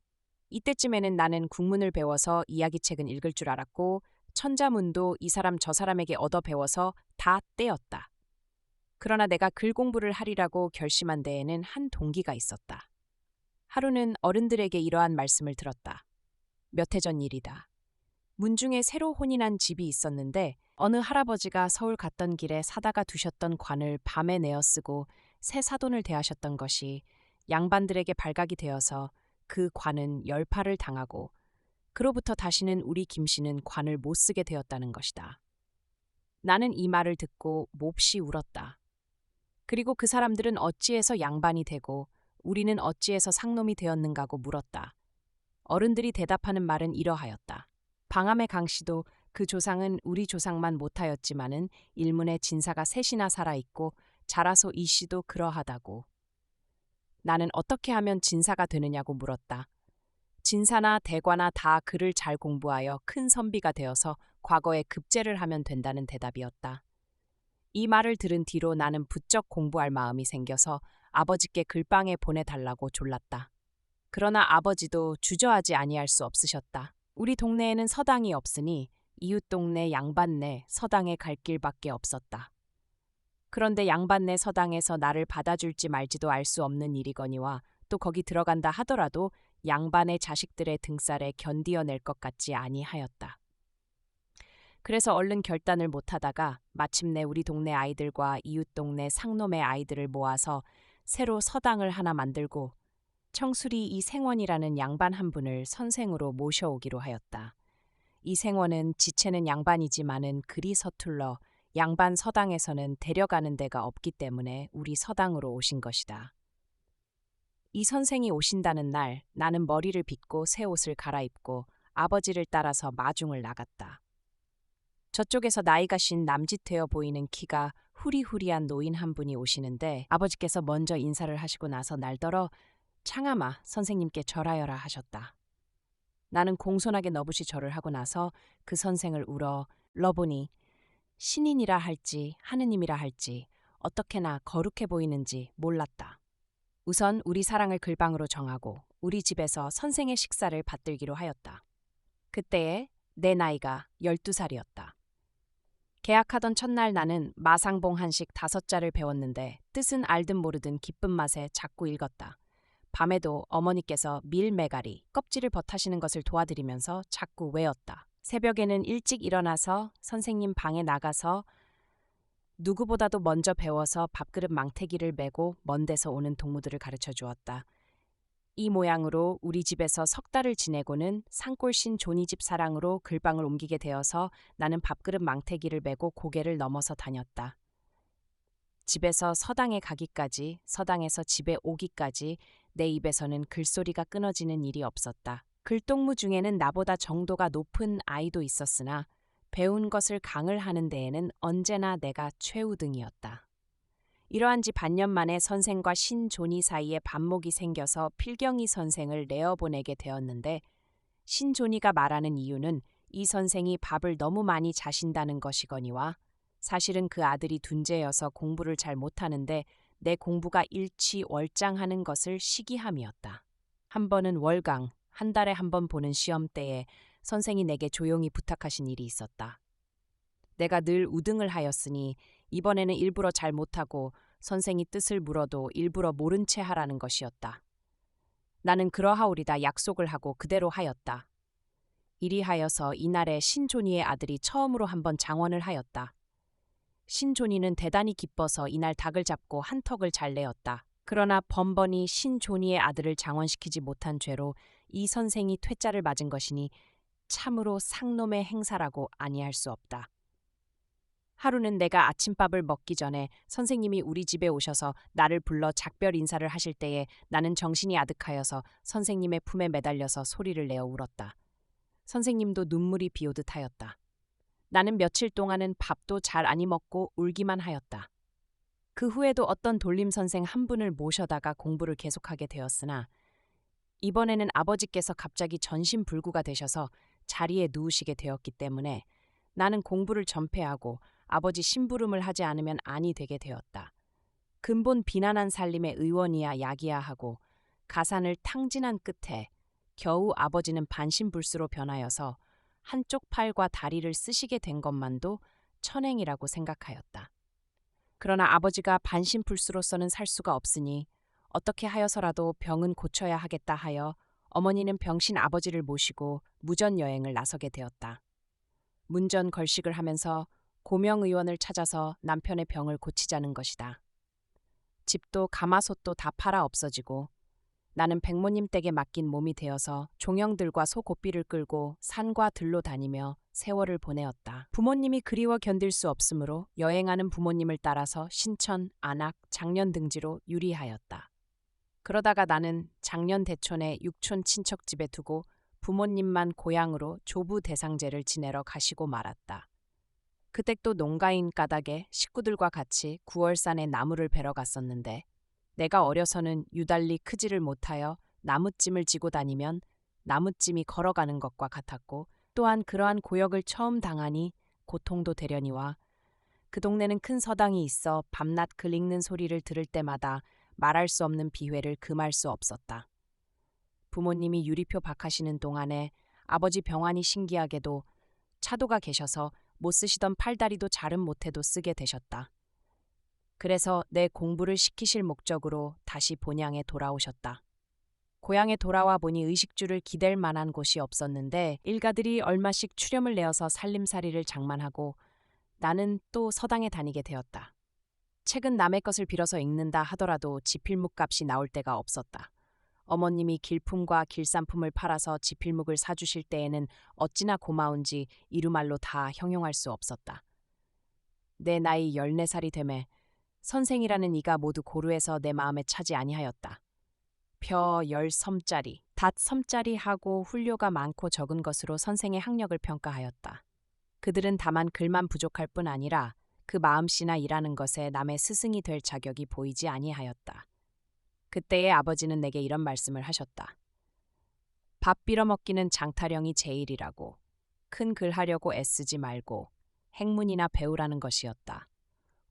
이때쯤에는 나는 국문을 배워서 이야기책은 읽을 줄 알았고 천자문도 이 사람 저 사람에게 얻어 배워서 다 떼었다. 그러나 내가 글 공부를 하리라고 결심한 데에는 한 동기가 있었다. 하루는 어른들에게 이러한 말씀을 들었다. 몇 해 전 일이다. 문중에 새로 혼인한 집이 있었는데 어느 할아버지가 서울 갔던 길에 사다가 두셨던 관을 밤에 내어 쓰고 새 사돈을 대하셨던 것이 양반들에게 발각이 되어서 그 관은 열파를 당하고 그로부터 다시는 우리 김씨는 관을 못 쓰게 되었다는 것이다. 나는 이 말을 듣고 몹시 울었다. 그리고 그 사람들은 어찌해서 양반이 되고 우리는 어찌해서 상놈이 되었는가고 물었다. 어른들이 대답하는 말은 이러하였다. 방암의 강씨도 그 조상은 우리 조상만 못하였지만은 일문에 진사가 셋이나 살아있고 자라서 이 씨도 그러하다고. 나는 어떻게 하면 진사가 되느냐고 물었다. 진사나 대과나 다 글을 잘 공부하여 큰 선비가 되어서 과거에 급제를 하면 된다는 대답이었다. 이 말을 들은 뒤로 나는 부쩍 공부할 마음이 생겨서 아버지께 글방에 보내달라고 졸랐다. 그러나 아버지도 주저하지 아니할 수 없으셨다. 우리 동네에는 서당이 없으니 이웃 동네 양반네 서당에 갈 길밖에 없었다. 그런데 양반네 서당에서 나를 받아줄지 말지도 알 수 없는 일이거니와 또 거기 들어간다 하더라도 양반의 자식들의 등살에 견디어낼 것 같지 아니하였다. 그래서 얼른 결단을 못하다가 마침내 우리 동네 아이들과 이웃 동네 상놈의 아이들을 모아서 새로 서당을 하나 만들고 청술이 이 생원이라는 양반 한 분을 선생으로 모셔오기로 하였다. 이 생원은 지체는 양반이지만은 그리 서툴러 양반 서당에서는 데려가는 데가 없기 때문에 우리 서당으로 오신 것이다. 이 선생이 오신다는 날 나는 머리를 빗고 새 옷을 갈아입고 아버지를 따라서 마중을 나갔다. 저쪽에서 나이가 신 남짓되어 보이는 키가 후리후리한 노인 한 분이 오시는데 아버지께서 먼저 인사를 하시고 나서 날더러 창아마 선생님께 절하여라 하셨다. 나는 공손하게 너부시 절을 하고 나서 그 선생을 러보니 신인이라 할지 하느님이라 할지 어떻게나 거룩해 보이는지 몰랐다. 우선 우리 사랑을 글방으로 정하고 우리 집에서 선생의 식사를 받들기로 하였다. 그때에 내 나이가 12살이었다. 계약하던 첫날 나는 마상봉 한식 5자를 배웠는데 뜻은 알든 모르든 기쁜 맛에 자꾸 읽었다. 밤에도 어머니께서 밀메가리, 껍질을 벗하시는 것을 도와드리면서 자꾸 외웠다. 새벽에는 일찍 일어나서 선생님 방에 나가서 누구보다도 먼저 배워서 밥그릇 망태기를 메고 먼 데서 오는 동무들을 가르쳐 주었다. 이 모양으로 우리 집에서 석 달을 지내고는 산골신 조니집 사랑으로 글방을 옮기게 되어서 나는 밥그릇 망태기를 메고 고개를 넘어서 다녔다. 집에서 서당에 가기까지, 서당에서 집에 오기까지 내 입에서는 글소리가 끊어지는 일이 없었다. 글동무 중에는 나보다 정도가 높은 아이도 있었으나 배운 것을 강을 하는 데에는 언제나 내가 최우등이었다. 이러한 지 반년 만에 선생과 신존이 사이에 반목이 생겨서 필경이 선생을 내어보내게 되었는데 신존이가 말하는 이유는 이 선생이 밥을 너무 많이 자신다는 것이거니와 사실은 그 아들이 둔재여서 공부를 잘 못하는데 내 공부가 일취월장하는 것을 시기함이었다. 한 번은 월강, 한 달에 한 번 보는 시험 때에 선생이 내게 조용히 부탁하신 일이 있었다. 내가 늘 우등을 하였으니 이번에는 일부러 잘 못하고 선생이 뜻을 물어도 일부러 모른 채 하라는 것이었다. 나는 그러하오리다 약속을 하고 그대로 하였다. 이리하여서 이날에 신존이의 아들이 처음으로 한번 장원을 하였다. 신존이는 대단히 기뻐서 이날 닭을 잡고 한턱을 잘 내었다. 그러나 번번이 신존이의 아들을 장원시키지 못한 죄로 이 선생이 퇴짜를 맞은 것이니 참으로 상놈의 행사라고 아니할 수 없다. 하루는 내가 아침밥을 먹기 전에 선생님이 우리 집에 오셔서 나를 불러 작별 인사를 하실 때에 나는 정신이 아득하여서 선생님의 품에 매달려서 소리를 내어 울었다. 선생님도 눈물이 비오듯 하였다. 나는 며칠 동안은 밥도 잘 안 먹고 울기만 하였다. 그 후에도 어떤 돌림 선생 한 분을 모셔다가 공부를 계속하게 되었으나 이번에는 아버지께서 갑자기 전신불구가 되셔서 자리에 누우시게 되었기 때문에 나는 공부를 전폐하고 아버지 심부름을 하지 않으면 아니 되게 되었다. 근본 비난한 살림의 의원이야 약이야 하고 가산을 탕진한 끝에 겨우 아버지는 반신불수로 변하여서 한쪽 팔과 다리를 쓰시게 된 것만도 천행이라고 생각하였다. 그러나 아버지가 반신불수로서는 살 수가 없으니 어떻게 하여서라도 병은 고쳐야 하겠다 하여 어머니는 병신 아버지를 모시고 무전 여행을 나서게 되었다. 문전 걸식을 하면서 고명의원을 찾아서 남편의 병을 고치자는 것이다. 집도 가마솥도 다 팔아 없어지고 나는 백모님 댁에 맡긴 몸이 되어서 종영들과 소고삐를 끌고 산과 들로 다니며 세월을 보내었다. 부모님이 그리워 견딜 수 없으므로 여행하는 부모님을 따라서 신천, 안악, 장년 등지로 유리하였다. 그러다가 나는 장년 대촌의 육촌 친척 집에 두고 부모님만 고향으로 조부 대상제를 지내러 가시고 말았다. 그댁도 농가인 까닭에 식구들과 같이 구월산에 나무를 베러 갔었는데 내가 어려서는 유달리 크지를 못하여 나무찜을 지고 다니면 나무찜이 걸어가는 것과 같았고 또한 그러한 고역을 처음 당하니 고통도 되려니와 그 동네는 큰 서당이 있어 밤낮 글 읽는 소리를 들을 때마다 말할 수 없는 비회를 금할 수 없었다. 부모님이 유리표 박하시는 동안에 아버지 병환이 신기하게도 차도가 계셔서 못 쓰시던 팔다리도 잘은 못해도 쓰게 되셨다. 그래서 내 공부를 시키실 목적으로 다시 본향에 돌아오셨다. 고향에 돌아와 보니 의식주를 기댈 만한 곳이 없었는데 일가들이 얼마씩 추렴을 내어서 살림살이를 장만하고 나는 또 서당에 다니게 되었다. 책은 남의 것을 빌어서 읽는다 하더라도 지필묵 값이 나올 때가 없었다. 어머님이 길품과 길산품을 팔아서 지필묵을 사주실 때에는 어찌나 고마운지 이루말로 다 형용할 수 없었다. 내 나이 14살이 되매 선생이라는 이가 모두 고루해서 내 마음에 차지 아니하였다. 벼 10섬짜리, 닷 섬짜리 하고 훈료가 많고 적은 것으로 선생의 학력을 평가하였다. 그들은 다만 글만 부족할 뿐 아니라 그 마음씨나 일하는 것에 남의 스승이 될 자격이 보이지 아니하였다. 그때의 아버지는 내게 이런 말씀을 하셨다. 밥 빌어먹기는 장타령이 제일이라고. 큰 글 하려고 애쓰지 말고 행문이나 배우라는 것이었다.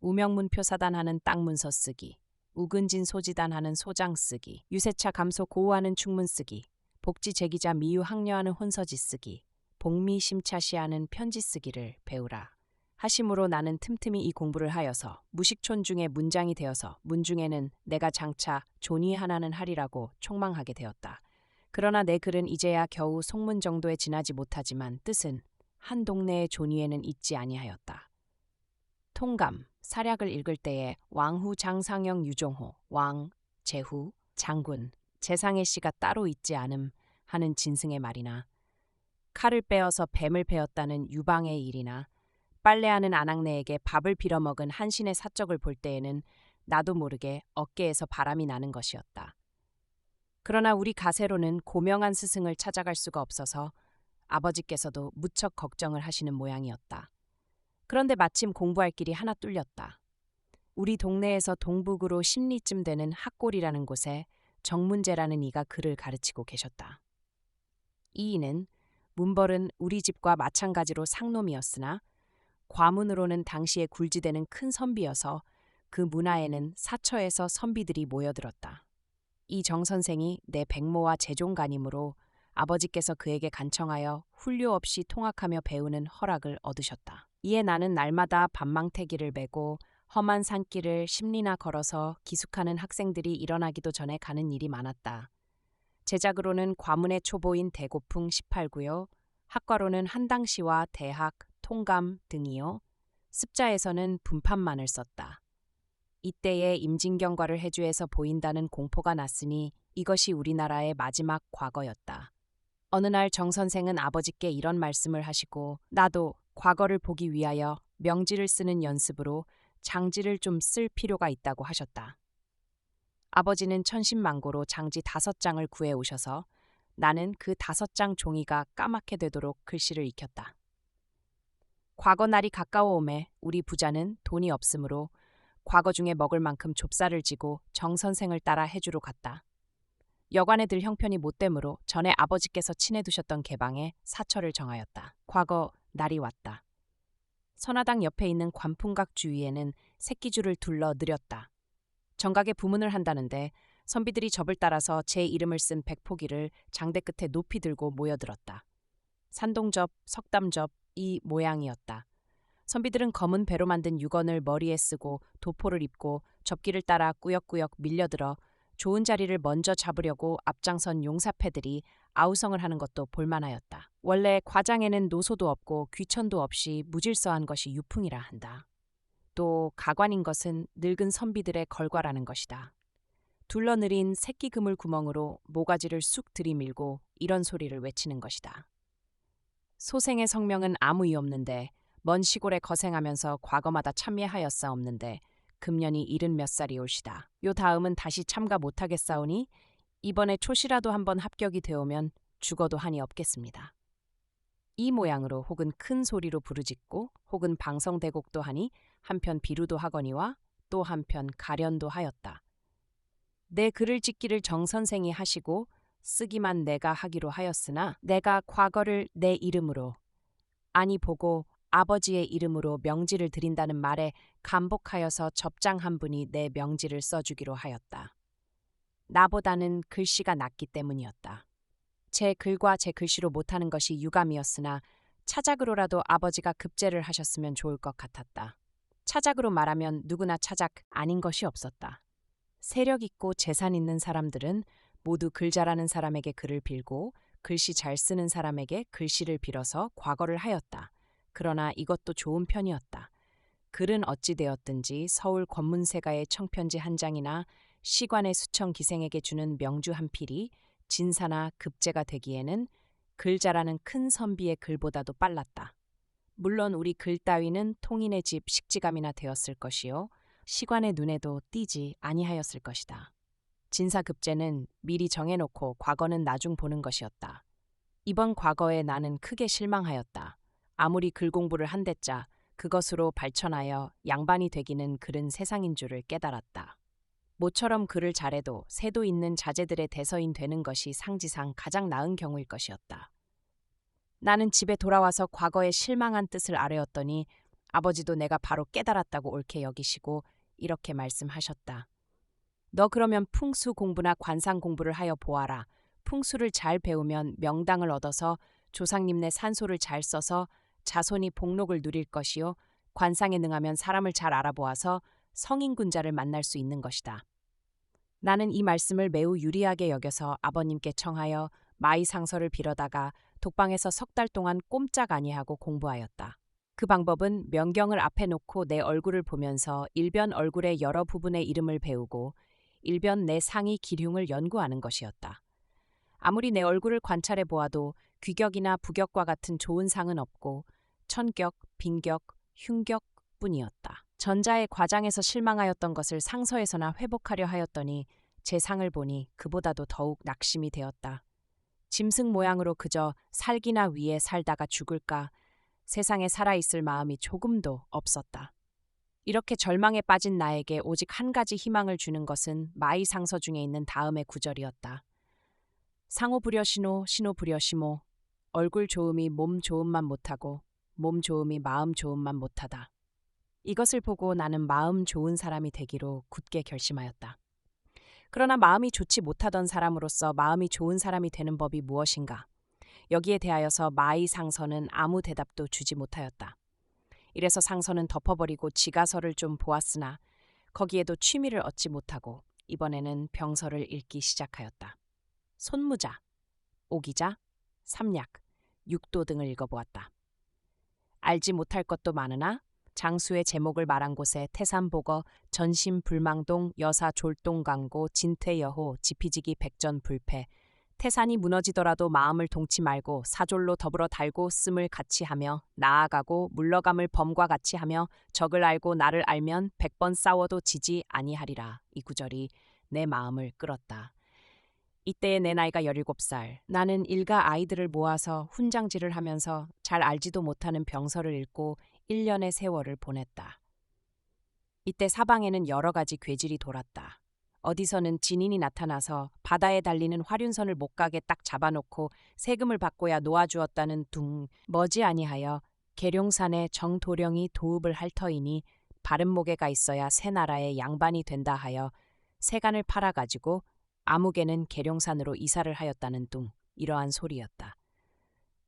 우명문표 사단하는 땅문서 쓰기, 우근진 소지단하는 소장 쓰기, 유세차 감소 고우하는 충문 쓰기, 복지 제기자 미유 학려하는 혼서지 쓰기, 복미 심차시하는 편지 쓰기를 배우라. 하심으로 나는 틈틈이 이 공부를 하여서 무식촌 중에 문장이 되어서 문중에는 내가 장차 존위 하나는 하리라고 촉망하게 되었다. 그러나 내 글은 이제야 겨우 속문 정도에 지나지 못하지만 뜻은 한 동네의 존위에는 있지 아니하였다. 통감, 사략을 읽을 때에 왕후 장상영 유종호, 왕, 제후, 장군, 재상의 씨가 따로 있지 않음 하는 진승의 말이나 칼을 빼어서 뱀을 베었다는 유방의 일이나 빨래하는 아낙네에게 밥을 빌어먹은 한신의 사적을 볼 때에는 나도 모르게 어깨에서 바람이 나는 것이었다. 그러나 우리 가세로는 고명한 스승을 찾아갈 수가 없어서 아버지께서도 무척 걱정을 하시는 모양이었다. 그런데 마침 공부할 길이 하나 뚫렸다. 우리 동네에서 동북으로 10리쯤 되는 학골이라는 곳에 정문재라는 이가 글을 가르치고 계셨다. 이 이는 문벌은 우리 집과 마찬가지로 상놈이었으나 과문으로는 당시에 굴지되는 큰 선비여서 그 문화에는 사처에서 선비들이 모여들었다. 이 정 선생이 내 백모와 재종간이므로 아버지께서 그에게 간청하여 훈료 없이 통학하며 배우는 허락을 얻으셨다. 이에 나는 날마다 밤망태기를 메고 험한 산길을 10리나 걸어서 기숙하는 학생들이 일어나기도 전에 가는 일이 많았다. 제작으로는 과문의 초보인 대고풍 18구요, 학과로는 한당시와 대학, 통감 등이요, 습자에서는 분판만을 썼다. 이때에 임진경과를 해주에서 보인다는 공포가 났으니 이것이 우리나라의 마지막 과거였다. 어느 날 정 선생은 아버지께 이런 말씀을 하시고 나도 과거를 보기 위하여 명지를 쓰는 연습으로 장지를 좀 쓸 필요가 있다고 하셨다. 아버지는 천신만고로 장지 5장을 구해 오셔서 나는 그 5장 종이가 까맣게 되도록 글씨를 익혔다. 과거 날이 가까워 오매 우리 부자는 돈이 없으므로 과거 중에 먹을 만큼 좁쌀을 지고 정 선생을 따라 해주러 갔다. 여관에 들 형편이 못되므로 전에 아버지께서 친해두셨던 개방에 사처를 정하였다. 과거 날이 왔다. 선화당 옆에 있는 관풍각 주위에는 새끼줄을 둘러 느렸다. 정각에 부문을 한다는데 선비들이 접을 따라서 제 이름을 쓴 백포기를 장대 끝에 높이 들고 모여들었다. 산동접, 석담접 이 모양이었다. 선비들은 검은 배로 만든 유건을 머리에 쓰고 도포를 입고 접기를 따라 꾸역꾸역 밀려들어 좋은 자리를 먼저 잡으려고 앞장선 용사패들이 아우성을 하는 것도 볼만하였다. 원래 과장에는 노소도 없고 귀천도 없이 무질서한 것이 유풍이라 한다. 또 가관인 것은 늙은 선비들의 걸과라는 것이다. 둘러느린 새끼 그물 구멍으로 모가지를 쑥 들이밀고 이런 소리를 외치는 것이다. 소생의 성명은 아무 이 없는데 먼 시골에 거생하면서 과거마다 참여하였사옵는데 금년이 70몇 살이 올시다. 요 다음은 다시 참가 못하겠사오니 이번에 초시라도 한번 합격이 되오면 죽어도 한이 없겠습니다. 이 모양으로 혹은 큰 소리로 부르짖고 혹은 방성대곡도 하니 한편 비루도 하거니와 또 한편 가련도 하였다. 내 글을 찍기를 정 선생이 하시고 쓰기만 내가 하기로 하였으나 내가 과거를 내 이름으로 아니 보고 아버지의 이름으로 명지를 드린다는 말에 감복하여서 접장 한 분이 내 명지를 써주기로 하였다. 나보다는 글씨가 낫기 때문이었다. 제 글과 제 글씨로 못하는 것이 유감이었으나 차작으로라도 아버지가 급제를 하셨으면 좋을 것 같았다. 차작으로 말하면 누구나 차작 아닌 것이 없었다. 세력 있고 재산 있는 사람들은 모두 글 잘하는 사람에게 글을 빌고 글씨 잘 쓰는 사람에게 글씨를 빌어서 과거를 하였다. 그러나 이것도 좋은 편이었다. 글은 어찌되었든지 서울 권문세가의 청편지 한 장이나 시관의 수청 기생에게 주는 명주 한 필이 진사나 급제가 되기에는 글 잘하는 큰 선비의 글보다도 빨랐다. 물론 우리 글 따위는 통인의 집 식지감이나 되었을 것이요 시관의 눈에도 띄지 아니하였을 것이다. 진사급제는 미리 정해놓고 과거는 나중 보는 것이었다. 이번 과거에 나는 크게 실망하였다. 아무리 글 공부를 한댔자 그것으로 발천하여 양반이 되기는 글은 세상인 줄을 깨달았다. 모처럼 글을 잘해도 새도 있는 자제들의 대서인 되는 것이 상지상 가장 나은 경우일 것이었다. 나는 집에 돌아와서 과거에 실망한 뜻을 아뢰었더니 아버지도 내가 바로 깨달았다고 옳게 여기시고 이렇게 말씀하셨다. 너 그러면 풍수 공부나 관상 공부를 하여 보아라. 풍수를 잘 배우면 명당을 얻어서 조상님네 산소를 잘 써서 자손이 복록을 누릴 것이요 관상에 능하면 사람을 잘 알아보아서 성인군자를 만날 수 있는 것이다. 나는 이 말씀을 매우 유리하게 여겨서 아버님께 청하여 마이상서를 빌어다가 독방에서 3달 동안 꼼짝 아니하고 공부하였다. 그 방법은 명경을 앞에 놓고 내 얼굴을 보면서 일변 얼굴의 여러 부분의 이름을 배우고 일변 내 상의 기륭을 연구하는 것이었다. 아무리 내 얼굴을 관찰해 보아도 귀격이나 부격과 같은 좋은 상은 없고 천격, 빈격, 흉격뿐이었다. 전자의 과장에서 실망하였던 것을 상서에서나 회복하려 하였더니 제 상을 보니 그보다도 더욱 낙심이 되었다. 짐승 모양으로 그저 살기나 위에 살다가 죽을까 세상에 살아있을 마음이 조금도 없었다. 이렇게 절망에 빠진 나에게 오직 한 가지 희망을 주는 것은 마이상서 중에 있는 다음의 구절이었다. 상호 부려시노 신호 부려시모 얼굴 좋음이 몸 좋음만 못하고 몸 좋음이 마음 좋음만 못하다. 이것을 보고 나는 마음 좋은 사람이 되기로 굳게 결심하였다. 그러나 마음이 좋지 못하던 사람으로서 마음이 좋은 사람이 되는 법이 무엇인가? 여기에 대하여서 마이상서는 아무 대답도 주지 못하였다. 이래서 상서는 덮어버리고 지가서를 좀 보았으나 거기에도 취미를 얻지 못하고 이번에는 병서를 읽기 시작하였다. 손무자, 오기자, 삼약, 육도 등을 읽어보았다. 알지 못할 것도 많으나 장수의 제목을 말한 곳에 태산보거, 전심불망동, 여사 졸동광고, 진퇴여호, 지피지기 백전불패, 태산이 무너지더라도 마음을 동치 말고 사졸로 더불어 달고 씀을 같이 하며 나아가고 물러감을 범과 같이 하며 적을 알고 나를 알면 100번 싸워도 지지 아니하리라. 이 구절이 내 마음을 끌었다. 이때의 내 나이가 17살. 나는 일가 아이들을 모아서 훈장질을 하면서 잘 알지도 못하는 병서를 읽고 1년의 세월을 보냈다. 이때 사방에는 여러 가지 괴질이 돌았다. 어디서는 진인이 나타나서 바다에 달리는 화륜선을 못 가게 딱 잡아놓고 세금을 받고야 놓아주었다는 둥 머지 아니하여 계룡산에 정도령이 도읍을 할 터이니 바른 모개가 있어야 새 나라의 양반이 된다 하여 세간을 팔아가지고 아무개는 계룡산으로 이사를 하였다는 둥 이러한 소리였다.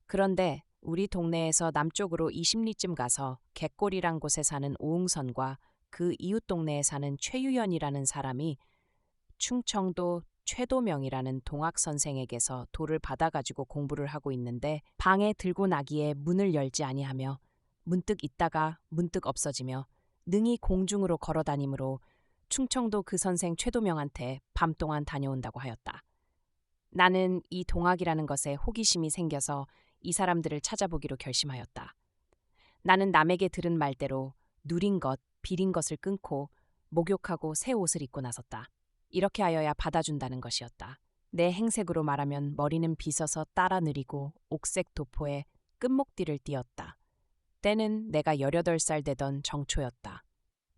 그런데 우리 동네에서 남쪽으로 20리쯤 가서 갯골이란 곳에 사는 오응선과 그 이웃 동네에 사는 최유연이라는 사람이 충청도 최도명이라는 동학 선생에게서 돌을 받아가지고 공부를 하고 있는데 방에 들고 나기에 문을 열지 아니하며 문득 있다가 문득 없어지며 능히 공중으로 걸어다니므로 충청도 그 선생 최도명한테 밤 동안 다녀온다고 하였다. 나는 이 동학이라는 것에 호기심이 생겨서 이 사람들을 찾아보기로 결심하였다. 나는 남에게 들은 말대로 누린 것, 비린 것을 끊고 목욕하고 새 옷을 입고 나섰다. 이렇게 하여야 받아준다는 것이었다. 내 행색으로 말하면 머리는 빗어서 따라 느리고 옥색 도포에 끝목띠를 띄었다. 때는 내가 18살 되던 정초였다.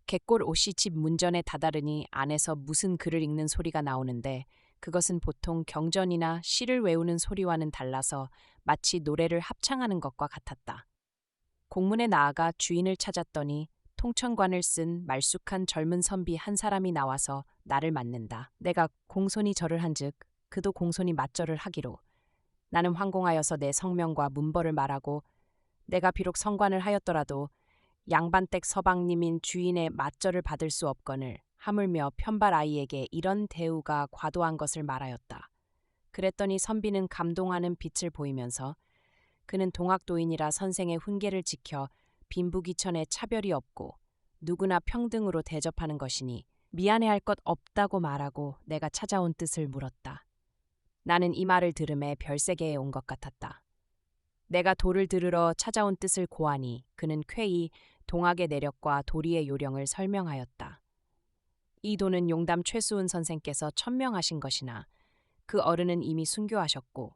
갯골 옷이 집 문전에 다다르니 안에서 무슨 글을 읽는 소리가 나오는데 그것은 보통 경전이나 시를 외우는 소리와는 달라서 마치 노래를 합창하는 것과 같았다. 공문에 나아가 주인을 찾았더니 통천관을 쓴 말쑥한 젊은 선비 한 사람이 나와서 나를 맞는다. 내가 공손히 절을 한즉 그도 공손히 맞절을 하기로. 나는 황공하여서 내 성명과 문벌을 말하고 내가 비록 성관을 하였더라도 양반댁 서방님인 주인의 맞절을 받을 수 없거늘 하물며 편발 아이에게 이런 대우가 과도한 것을 말하였다. 그랬더니 선비는 감동하는 빛을 보이면서 그는 동학도인이라 선생의 훈계를 지켜 빈부귀천에 차별이 없고 누구나 평등으로 대접하는 것이니 미안해할 것 없다고 말하고 내가 찾아온 뜻을 물었다. 나는 이 말을 들음에 별세계에 온 것 같았다. 내가 도를 들으러 찾아온 뜻을 고하니 그는 쾌히 동학의 내력과 도리의 요령을 설명하였다. 이 도는 용담 최수은 선생께서 천명하신 것이나 그 어른은 이미 순교하셨고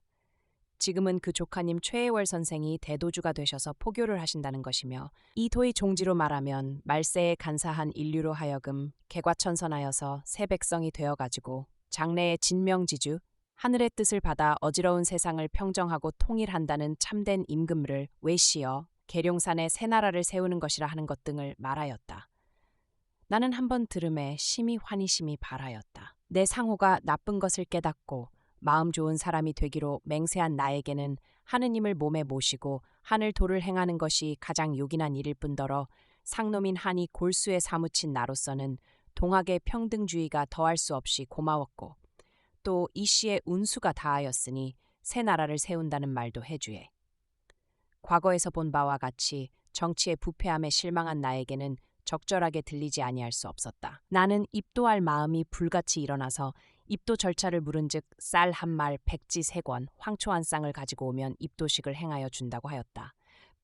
지금은 그 조카님 최애월 선생이 대도주가 되셔서 포교를 하신다는 것이며 이 도의 종지로 말하면 말세에 간사한 인류로 하여금 개과천선하여서 새 백성이 되어가지고 장래의 진명지주 하늘의 뜻을 받아 어지러운 세상을 평정하고 통일한다는 참된 임금을 외시어 계룡산에 새 나라를 세우는 것이라 하는 것 등을 말하였다. 나는 한번 들음에 심히 환희심이 발하였다. 내 상호가 나쁜 것을 깨닫고 마음 좋은 사람이 되기로 맹세한 나에게는 하느님을 몸에 모시고 하늘 도를 행하는 것이 가장 요긴한 일일 뿐더러 상놈인 한이 골수에 사무친 나로서는 동학의 평등주의가 더할 수 없이 고마웠고 또 이 씨의 운수가 다하였으니 새 나라를 세운다는 말도 해주에. 과거에서 본 바와 같이 정치의 부패함에 실망한 나에게는 적절하게 들리지 아니할 수 없었다. 나는 입도할 마음이 불같이 일어나서 입도 절차를 물은즉 쌀 한 말, 백지 3권, 황초 한 쌍을 가지고 오면 입도식을 행하여 준다고 하였다.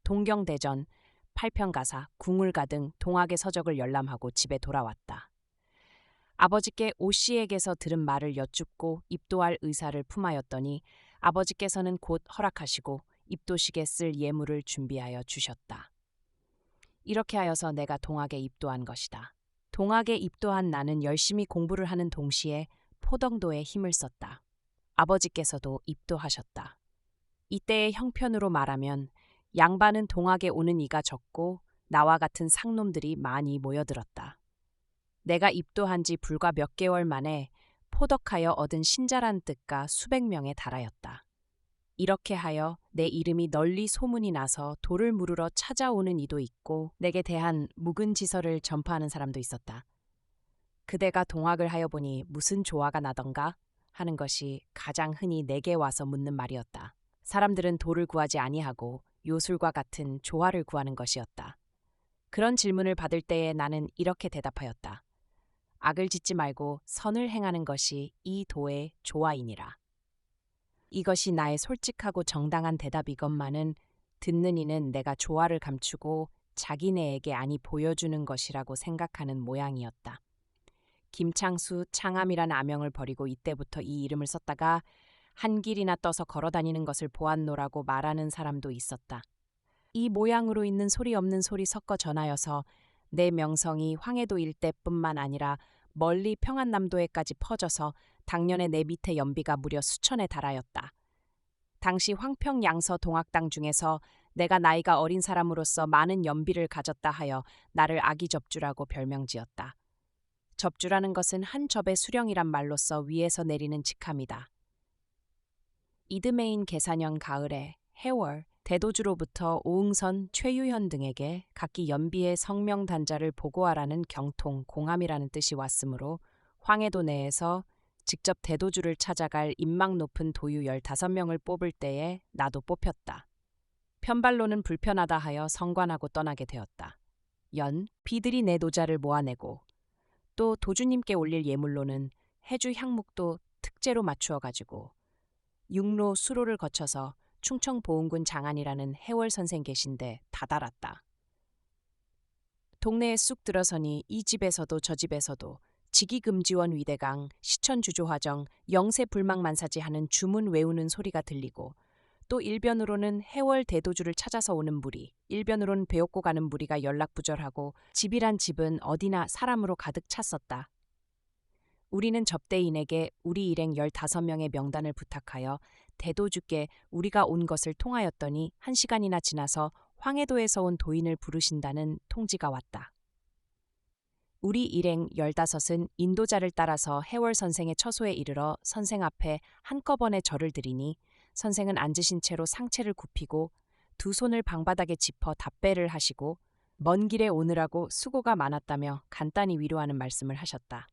동경대전, 팔평가사, 궁울가 등 동학의 서적을 열람하고 집에 돌아왔다. 아버지께 오 씨에게서 들은 말을 여쭙고 입도할 의사를 품하였더니 아버지께서는 곧 허락하시고 입도식에 쓸 예물을 준비하여 주셨다. 이렇게 하여서 내가 동학에 입도한 것이다. 동학에 입도한 나는 열심히 공부를 하는 동시에 포덩도에 힘을 썼다. 아버지께서도 입도하셨다. 이때의 형편으로 말하면 양반은 동학에 오는 이가 적고 나와 같은 상놈들이 많이 모여들었다. 내가 입도한 지 불과 몇 개월 만에 포덕하여 얻은 신자란 뜻과 수백 명에 달하였다. 이렇게 하여 내 이름이 널리 소문이 나서 돌을 물으러 찾아오는 이도 있고 내게 대한 묵은 지서를 전파하는 사람도 있었다. 그대가 동학을 하여 보니 무슨 조화가 나던가 하는 것이 가장 흔히 내게 와서 묻는 말이었다. 사람들은 돌을 구하지 아니하고 요술과 같은 조화를 구하는 것이었다. 그런 질문을 받을 때에 나는 이렇게 대답하였다. 악을 짓지 말고 선을 행하는 것이 이 도의 조화이니라. 이것이 나의 솔직하고 정당한 대답이건만은 듣는 이는 내가 조화를 감추고 자기네에게 아니 보여주는 것이라고 생각하는 모양이었다. 김창수 창암이란 아명을 버리고 이때부터 이 이름을 썼다가 한 길이나 떠서 걸어다니는 것을 보았노라고 말하는 사람도 있었다. 이 모양으로 있는 소리 없는 소리 섞어 전하여서 내 명성이 황해도 일대뿐만 아니라 멀리 평안남도에까지 퍼져서 당년에 내 밑에 연비가 무려 수천에 달하였다. 당시 황평 양서 동학당 중에서 내가 나이가 어린 사람으로서 많은 연비를 가졌다 하여 나를 아기 접주라고 별명지었다. 접주라는 것은 한 접의 수령이란 말로써 위에서 내리는 직함이다. 이듬해인 계사년 가을에 해월 대도주로부터 오응선, 최유현 등에게 각기 연비의 성명단자를 보고하라는 경통, 공함이라는 뜻이 왔으므로 황해도 내에서 직접 대도주를 찾아갈 인망 높은 도유 15명을 뽑을 때에 나도 뽑혔다. 편발로는 불편하다 하여 성관하고 떠나게 되었다. 비들이 내 도자를 모아내고 또 도주님께 올릴 예물로는 해주 향목도 특제로 맞추어 가지고 육로 수로를 거쳐서 충청보은군 장안이라는 해월 선생 계신데 다다랐다. 동네에 쑥 들어서니 이 집에서도 저 집에서도 직위금지원 위대강, 시천주조화정, 영세불망만사지 하는 주문 외우는 소리가 들리고 또 일변으로는 해월 대도주를 찾아서 오는 무리, 일변으로는 배옥고 가는 무리가 연락부절하고 집이란 집은 어디나 사람으로 가득 찼었다. 우리는 접대인에게 우리 일행 15명의 명단을 부탁하여 대도주께 우리가 온 것을 통하였더니 1시간이나 지나서 황해도에서 온 도인을 부르신다는 통지가 왔다. 우리 일행 15은 인도자를 따라서 해월 선생의 처소에 이르러 선생 앞에 한꺼번에 절을 드리니 선생은 앉으신 채로 상체를 굽히고 두 손을 방바닥에 짚어 답배를 하시고 먼 길에 오느라고 수고가 많았다며 간단히 위로하는 말씀을 하셨다.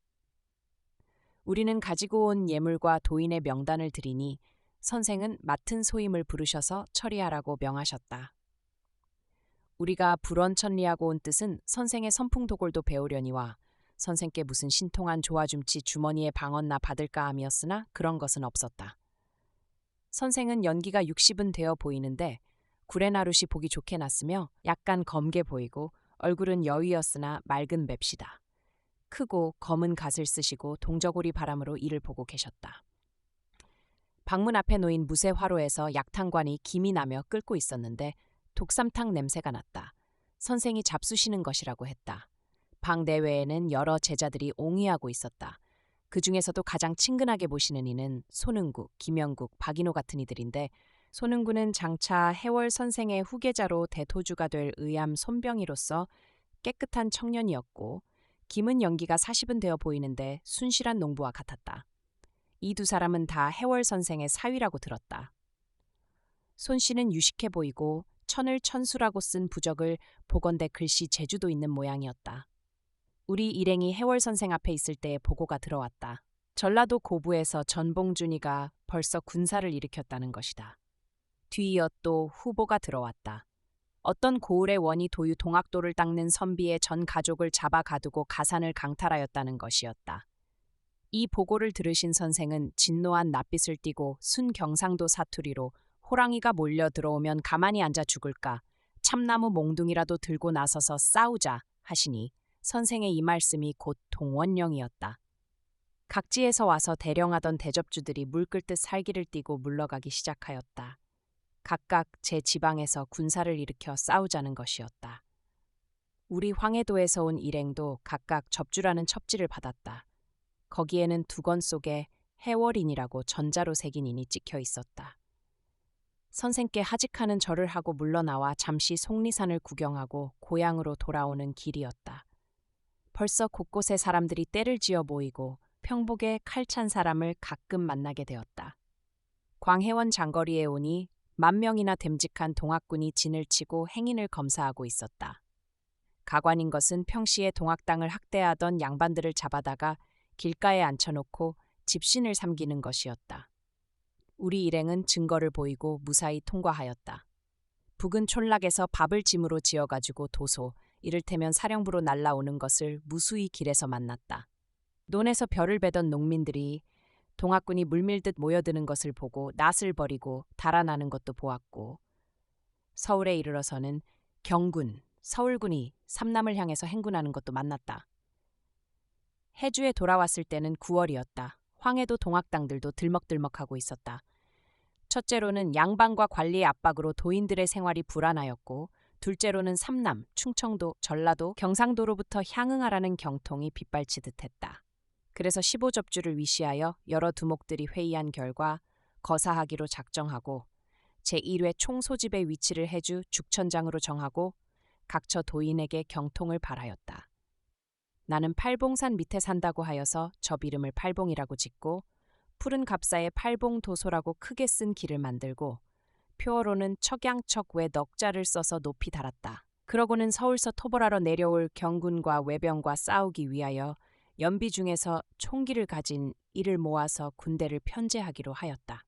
우리는 가지고 온 예물과 도인의 명단을 드리니 선생은 맡은 소임을 부르셔서 처리하라고 명하셨다. 우리가 불원천리하고 온 뜻은 선생의 선풍도골도 배우려니와 선생께 무슨 신통한 조화줌치 주머니에 방언나 받을까 함이었으나 그런 것은 없었다. 선생은 연기가 60은 되어 보이는데 구레나룻이 보기 좋게 났으며 약간 검게 보이고 얼굴은 여위였으나 맑은 맵시다. 크고 검은 갓을 쓰시고 동저고리 바람으로 이를 보고 계셨다. 방문 앞에 놓인 무쇠 화로에서 약탕관이 김이 나며 끓고 있었는데 독삼탕 냄새가 났다. 선생이 잡수시는 것이라고 했다. 방 내외에는 여러 제자들이 옹의하고 있었다. 그 중에서도 가장 친근하게 보시는 이는 손흥국, 김영국, 박인호 같은 이들인데 손흥구는 장차 해월 선생의 후계자로 대토주가 될 의암 손병이로서 깨끗한 청년이었고 김은 연기가 40은 되어 보이는데 순실한 농부와 같았다. 이 두 사람은 다 해월 선생의 사위라고 들었다. 손 씨는 유식해 보이고 천을 천수라고 쓴 부적을 보건대 글씨 재주도 있는 모양이었다. 우리 일행이 해월 선생 앞에 있을 때에 보고가 들어왔다. 전라도 고부에서 전봉준이가 벌써 군사를 일으켰다는 것이다. 뒤이어 또 후보가 들어왔다. 어떤 고을의 원이 도유 동학도를 닦는 선비의 전 가족을 잡아 가두고 가산을 강탈하였다는 것이었다. 이 보고를 들으신 선생은 진노한 낯빛을 띠고 순경상도 사투리로 호랑이가 몰려 들어오면 가만히 앉아 죽을까 참나무 몽둥이라도 들고 나서서 싸우자 하시니 선생의 이 말씀이 곧 동원령이었다. 각지에서 와서 대령하던 대접주들이 물 끓듯 살기를 띠고 물러가기 시작하였다. 각각 제 지방에서 군사를 일으켜 싸우자는 것이었다. 우리 황해도에서 온 일행도 각각 접주라는 첩지를 받았다. 거기에는 두건 속에 해월인이라고 전자로 새긴 인이 찍혀 있었다. 선생께 하직하는 절을 하고 물러나와 잠시 속리산을 구경하고 고향으로 돌아오는 길이었다. 벌써 곳곳에 사람들이 떼를 지어 보이고 평복에 칼찬 사람을 가끔 만나게 되었다. 광해원 장거리에 오니 10,000명이나 됨직한 동학군이 진을 치고 행인을 검사하고 있었다. 가관인 것은 평시에 동학당을 학대하던 양반들을 잡아다가 길가에 앉혀놓고 집신을 삼기는 것이었다. 우리 일행은 증거를 보이고 무사히 통과하였다. 북은 촌락에서 밥을 짐으로 지어가지고 도소, 이를테면 사령부로 날라오는 것을 무수히 길에서 만났다. 논에서 벼를 베던 농민들이 동학군이 물밀듯 모여드는 것을 보고 낯을 버리고 달아나는 것도 보았고, 서울에 이르러서는 경군, 서울군이 삼남을 향해서 행군하는 것도 만났다. 해주에 돌아왔을 때는 9월이었다. 황해도 동학당들도 들먹들먹하고 있었다. 첫째로는 양반과 관리의 압박으로 도인들의 생활이 불안하였고, 둘째로는 삼남, 충청도, 전라도, 경상도로부터 향응하라는 경통이 빗발치듯 했다. 그래서 15접주를 위시하여 여러 두목들이 회의한 결과 거사하기로 작정하고 제1회 총소집의 위치를 해주 죽천장으로 정하고 각처 도인에게 경통을 발하였다. 나는 팔봉산 밑에 산다고 하여서 접 이름을 팔봉이라고 짓고 푸른 갑사에 팔봉도소라고 크게 쓴 길을 만들고 표어로는 척양척 외 넉자를 써서 높이 달았다. 그러고는 서울서 토벌하러 내려올 경군과 외병과 싸우기 위하여 연비 중에서 총기를 가진 이를 모아서 군대를 편제하기로 하였다.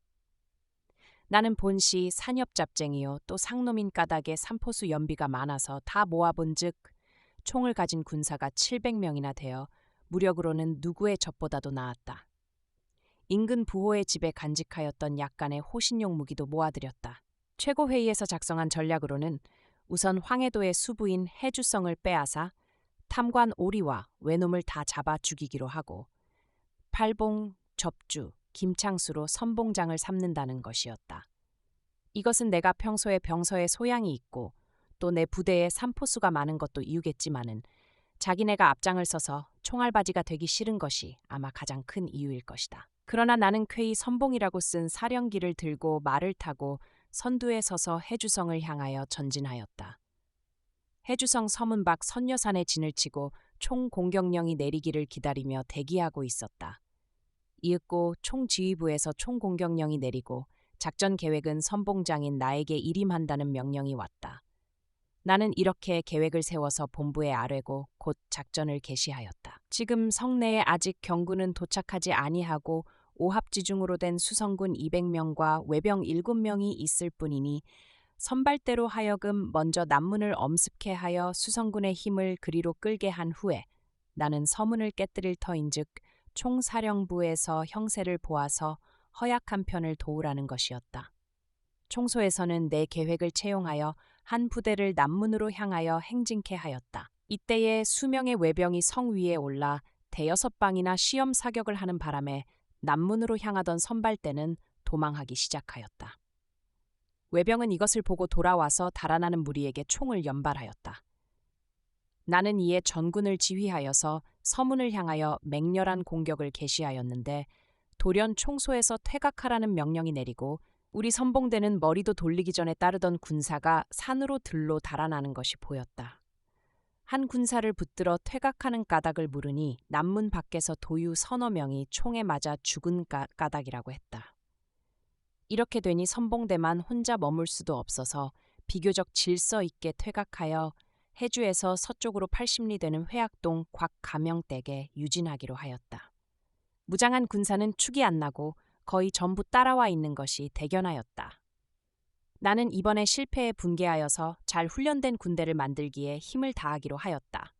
나는 본시 산협잡쟁이요 또 상놈인 까닭에 삼포수 연비가 많아서 다 모아본즉 총을 가진 군사가 700명이나 되어 무력으로는 누구의 적보다도 나았다. 인근 부호의 집에 간직하였던 약간의 호신용 무기도 모아들였다. 최고회의에서 작성한 전략으로는 우선 황해도의 수부인 해주성을 빼앗아 탐관 오리와 외놈을 다 잡아 죽이기로 하고 팔봉, 접주, 김창수로 선봉장을 삼는다는 것이었다. 이것은 내가 평소에 병서에 소양이 있고 또 내 부대에 삼포수가 많은 것도 이유겠지만은 자기네가 앞장을 서서 총알바지가 되기 싫은 것이 아마 가장 큰 이유일 것이다. 그러나 나는 쾌히 선봉이라고 쓴 사령기를 들고 말을 타고 선두에 서서 해주성을 향하여 전진하였다. 해주성 서문 밖 선녀산에 진을 치고 총 공격령이 내리기를 기다리며 대기하고 있었다. 이윽고 총지휘부에서 총 공격령이 내리고 작전 계획은 선봉장인 나에게 일임한다는 명령이 왔다. 나는 이렇게 계획을 세워서 본부에 아뢰고 곧 작전을 개시하였다. 지금 성내에 아직 경군은 도착하지 아니하고 오합지중으로 된 수성군 200명과 외병 7명이 있을 뿐이니 선발대로 하여금 먼저 남문을 엄습케 하여 수성군의 힘을 그리로 끌게 한 후에 나는 서문을 깨뜨릴 터인즉 총사령부에서 형세를 보아서 허약한 편을 도우라는 것이었다. 총소에서는 내 계획을 채용하여 한 부대를 남문으로 향하여 행진케 하였다. 이때에 수명의 외병이 성 위에 올라 대여섯 방이나 시험 사격을 하는 바람에 남문으로 향하던 선발대는 도망하기 시작하였다. 외병은 이것을 보고 돌아와서 달아나는 무리에게 총을 연발하였다. 나는 이에 전군을 지휘하여서 서문을 향하여 맹렬한 공격을 개시하였는데 돌연 총소에서 퇴각하라는 명령이 내리고 우리 선봉대는 머리도 돌리기 전에 따르던 군사가 산으로 들로 달아나는 것이 보였다. 한 군사를 붙들어 퇴각하는 까닭을 물으니 남문 밖에서 도유 서너 명이 총에 맞아 죽은 까닭이라고 했다. 이렇게 되니 선봉대만 혼자 머물 수도 없어서 비교적 질서 있게 퇴각하여 해주에서 서쪽으로 80리 되는 회학동 곽가명댁에 유진하기로 하였다. 무장한 군사는 축이 안 나고 거의 전부 따라와 있는 것이 대견하였다. 나는 이번에 실패에 분개하여서 잘 훈련된 군대를 만들기에 힘을 다하기로 하였다.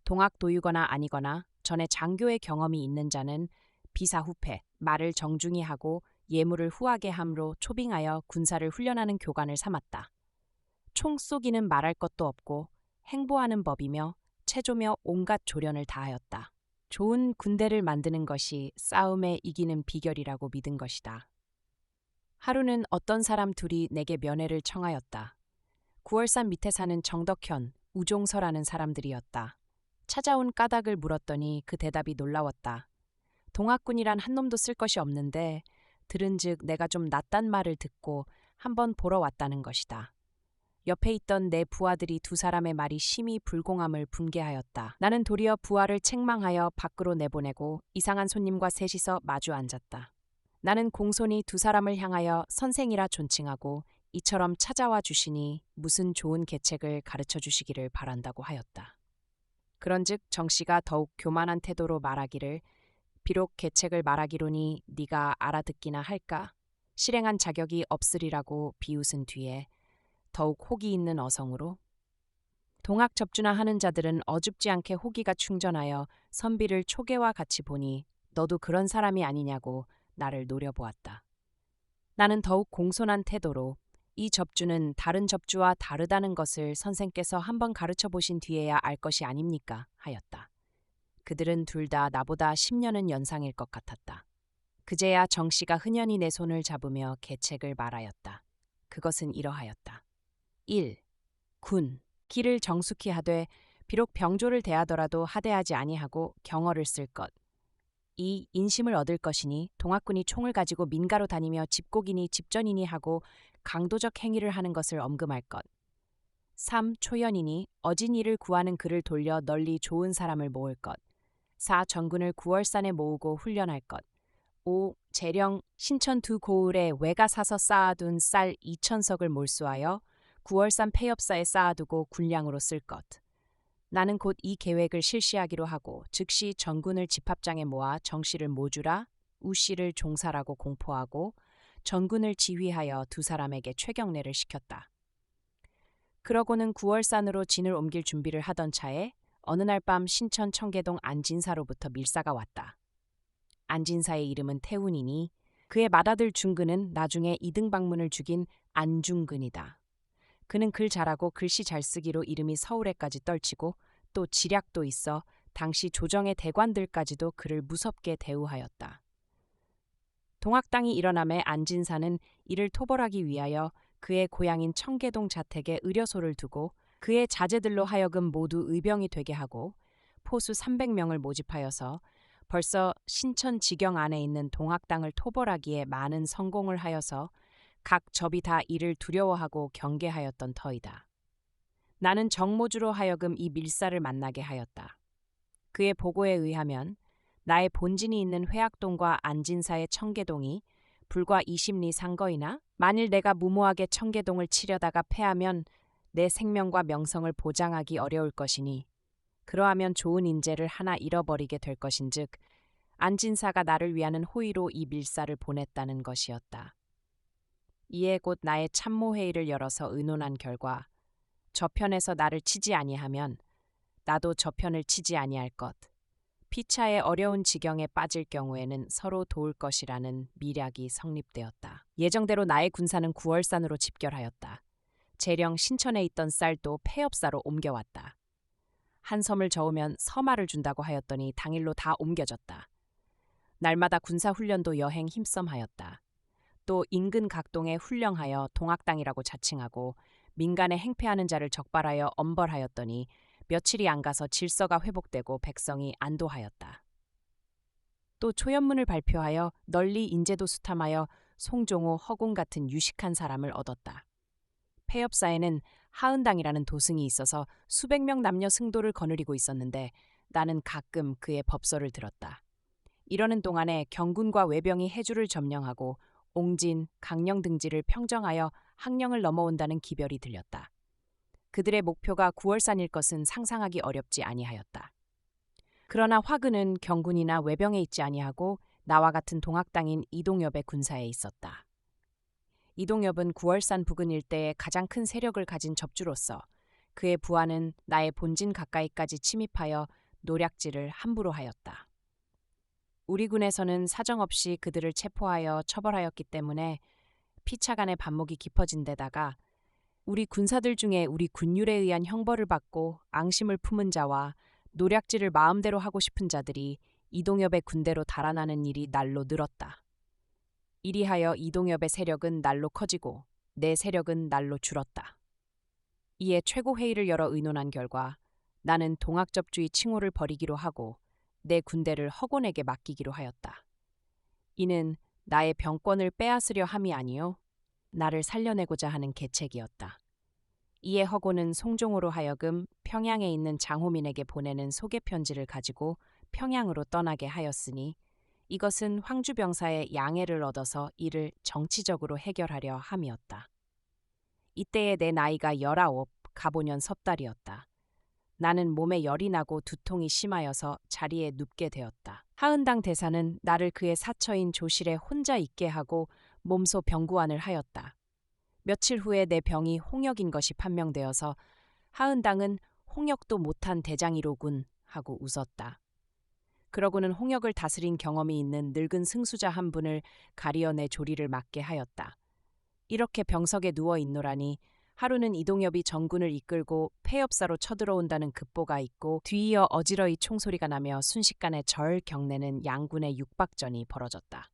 동학도유거나 아니거나 전에 장교의 경험이 있는 자는 비사후패, 말을 정중히 하고 예물을 후하게 함으로 초빙하여 군사를 훈련하는 교관을 삼았다. 총 쏘기는 말할 것도 없고 행보하는 법이며 체조며 온갖 조련을 다하였다. 좋은 군대를 만드는 것이 싸움에 이기는 비결이라고 믿은 것이다. 하루는 어떤 사람 둘이 내게 면회를 청하였다. 9월산 밑에 사는 정덕현, 우종서라는 사람들이었다. 찾아온 까닭을 물었더니 그 대답이 놀라웠다. 동학군이란 한 놈도 쓸 것이 없는데 들은즉 내가 좀 낫단 말을 듣고 한번 보러 왔다는 것이다. 옆에 있던 내 부하들이 두 사람의 말이 심히 불공함을 분개하였다. 나는 도리어 부하를 책망하여 밖으로 내보내고 이상한 손님과 셋이서 마주 앉았다. 나는 공손히 두 사람을 향하여 선생이라 존칭하고 이처럼 찾아와 주시니 무슨 좋은 계책을 가르쳐 주시기를 바란다고 하였다. 그런즉 정씨가 더욱 교만한 태도로 말하기를 비록 계책을 말하기로니 네가 알아듣기나 할까? 실행한 자격이 없으리라고 비웃은 뒤에 더욱 호기 있는 어성으로 동학 접주나 하는 자들은 어줍지 않게 호기가 충전하여 선비를 초계와 같이 보니 너도 그런 사람이 아니냐고 나를 노려보았다. 나는 더욱 공손한 태도로 이 접주는 다른 접주와 다르다는 것을 선생께서 한번 가르쳐 보신 뒤에야 알 것이 아닙니까? 하였다. 그들은 둘 다 나보다 10년은 연상일 것 같았다. 그제야 정씨가 흔연히 내 손을 잡으며 계책을 말하였다. 그것은 이러하였다. 1. 군. 길을 정숙히 하되 비록 병조를 대하더라도 하대하지 아니하고 경어를 쓸 것. 2. 인심을 얻을 것이니 동학군이 총을 가지고 민가로 다니며 집곡이니 집전이니 하고 강도적 행위를 하는 것을 엄금할 것. 3. 초연이니 어진 이를 구하는 그를 돌려 널리 좋은 사람을 모을 것. 4. 전군을 구월산에 모으고 훈련할 것. 5. 재령 신천 두 고을에 외가 사서 쌓아둔 쌀 2,000석을 몰수하여 구월산 폐업사에 쌓아두고 군량으로 쓸 것. 나는 곧 이 계획을 실시하기로 하고 즉시 전군을 집합장에 모아 정씨를 모주라 우씨를 종사라고 공포하고 전군을 지휘하여 두 사람에게 최경례를 시켰다. 그러고는 구월산으로 진을 옮길 준비를 하던 차에 어느 날 밤 신천 청계동 안진사로부터 밀사가 왔다. 안진사의 이름은 태운이니 그의 맏아들 중근은 나중에 이등방문을 죽인 안중근이다. 그는 글 잘하고 글씨 잘 쓰기로 이름이 서울에까지 떨치고 또 지략도 있어 당시 조정의 대관들까지도 그를 무섭게 대우하였다. 동학당이 일어남에 안진사는 이를 토벌하기 위하여 그의 고향인 청계동 자택에 의려소를 두고 그의 자제들로 하여금 모두 의병이 되게 하고 포수 300명을 모집하여서 벌써 신천 지경 안에 있는 동학당을 토벌하기에 많은 성공을 하여서 각 접이 다 이를 두려워하고 경계하였던 터이다. 나는 정모주로 하여금 이 밀사를 만나게 하였다. 그의 보고에 의하면 나의 본진이 있는 회학동과 안진사의 청계동이 불과 20리 상거이나 만일 내가 무모하게 청계동을 치려다가 패하면 내 생명과 명성을 보장하기 어려울 것이니 그러하면 좋은 인재를 하나 잃어버리게 될 것인즉 안진사가 나를 위하는 호의로 이 밀사를 보냈다는 것이었다. 이에 곧 나의 참모회의를 열어서 의논한 결과 저편에서 나를 치지 아니하면 나도 저편을 치지 아니할 것, 피차의 어려운 지경에 빠질 경우에는 서로 도울 것이라는 미략이 성립되었다. 예정대로 나의 군사는 구월산으로 집결하였다. 재령 신천에 있던 쌀도 폐업사로 옮겨왔다. 한 섬을 저으면 서마를 준다고 하였더니 당일로 다 옮겨졌다. 날마다 군사훈련도 여행 힘썸하였다. 또 인근 각동에 훈령하여 동학당이라고 자칭하고 민간에 행패하는 자를 적발하여 엄벌하였더니 며칠이 안 가서 질서가 회복되고 백성이 안도하였다. 또 초연문을 발표하여 널리 인재도 수탐하여 송종호, 허공 같은 유식한 사람을 얻었다. 폐업사에는 하은당이라는 도승이 있어서 수백 명 남녀 승도를 거느리고 있었는데 나는 가끔 그의 법서를 들었다. 이러는 동안에 경군과 외병이 해주를 점령하고 옹진, 강령 등지를 평정하여 항령을 넘어온다는 기별이 들렸다. 그들의 목표가 구월산일 것은 상상하기 어렵지 아니하였다. 그러나 화근은 경군이나 외병에 있지 아니하고 나와 같은 동학당인 이동엽의 군사에 있었다. 이동엽은 구월산 부근 일대에 가장 큰 세력을 가진 접주로서 그의 부하는 나의 본진 가까이까지 침입하여 노략질을 함부로 하였다. 우리 군에서는 사정없이 그들을 체포하여 처벌하였기 때문에 피차 간의 반목이 깊어진 데다가 우리 군사들 중에 우리 군율에 의한 형벌을 받고 앙심을 품은 자와 노략질을 마음대로 하고 싶은 자들이 이동엽의 군대로 달아나는 일이 날로 늘었다. 이리하여 이동엽의 세력은 날로 커지고 내 세력은 날로 줄었다. 이에 최고회의를 열어 의논한 결과 나는 동학접주의 칭호를 버리기로 하고 내 군대를 허곤에게 맡기기로 하였다. 이는 나의 병권을 빼앗으려 함이 아니요 나를 살려내고자 하는 계책이었다. 이에 허곤은 송종호로 하여금 평양에 있는 장호민에게 보내는 소개 편지를 가지고 평양으로 떠나게 하였으니 이것은 황주병사의 양해를 얻어서 이를 정치적으로 해결하려 함이었다. 이때에 내 나이가 19, 가보년 섣달이었다. 나는 몸에 열이 나고 두통이 심하여서 자리에 눕게 되었다. 하은당 대사는 나를 그의 사처인 조실에 혼자 있게 하고 몸소 병구안을 하였다. 며칠 후에 내 병이 홍역인 것이 판명되어서 하은당은 홍역도 못한 대장이로군 하고 웃었다. 그러고는 홍역을 다스린 경험이 있는 늙은 승수자 한 분을 가리어 내 조리를 맡게 하였다. 이렇게 병석에 누워 있노라니 하루는 이동엽이 정군을 이끌고 폐업사로 쳐들어온다는 급보가 있고 뒤이어 어지러이 총소리가 나며 순식간에 절 경내는 양군의 육박전이 벌어졌다.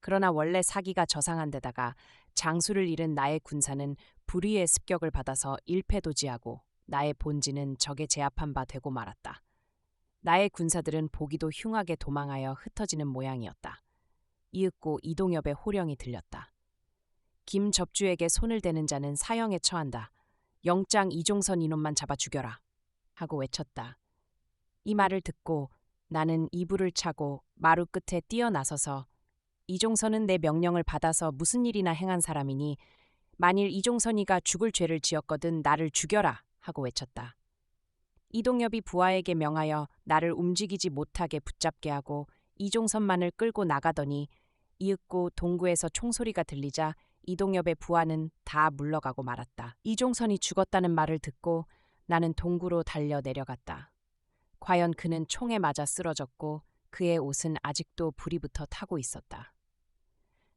그러나 원래 사기가 저상한 데다가 장수를 잃은 나의 군사는 불의의 습격을 받아서 일패도지하고 나의 본진은 적에 제압한 바 되고 말았다. 나의 군사들은 보기도 흉하게 도망하여 흩어지는 모양이었다. 이윽고 이동엽의 호령이 들렸다. 김접주에게 손을 대는 자는 사형에 처한다. 영장 이종선 이놈만 잡아 죽여라. 하고 외쳤다. 이 말을 듣고 나는 이불을 차고 마루 끝에 뛰어나서서 이종선은 내 명령을 받아서 무슨 일이나 행한 사람이니 만일 이종선이가 죽을 죄를 지었거든 나를 죽여라 하고 외쳤다. 이동엽이 부하에게 명하여 나를 움직이지 못하게 붙잡게 하고 이종선만을 끌고 나가더니 이윽고 동구에서 총소리가 들리자 이동엽의 부하는 다 물러가고 말았다. 이종선이 죽었다는 말을 듣고 나는 동구로 달려 내려갔다. 과연 그는 총에 맞아 쓰러졌고 그의 옷은 아직도 불이 붙어 타고 있었다.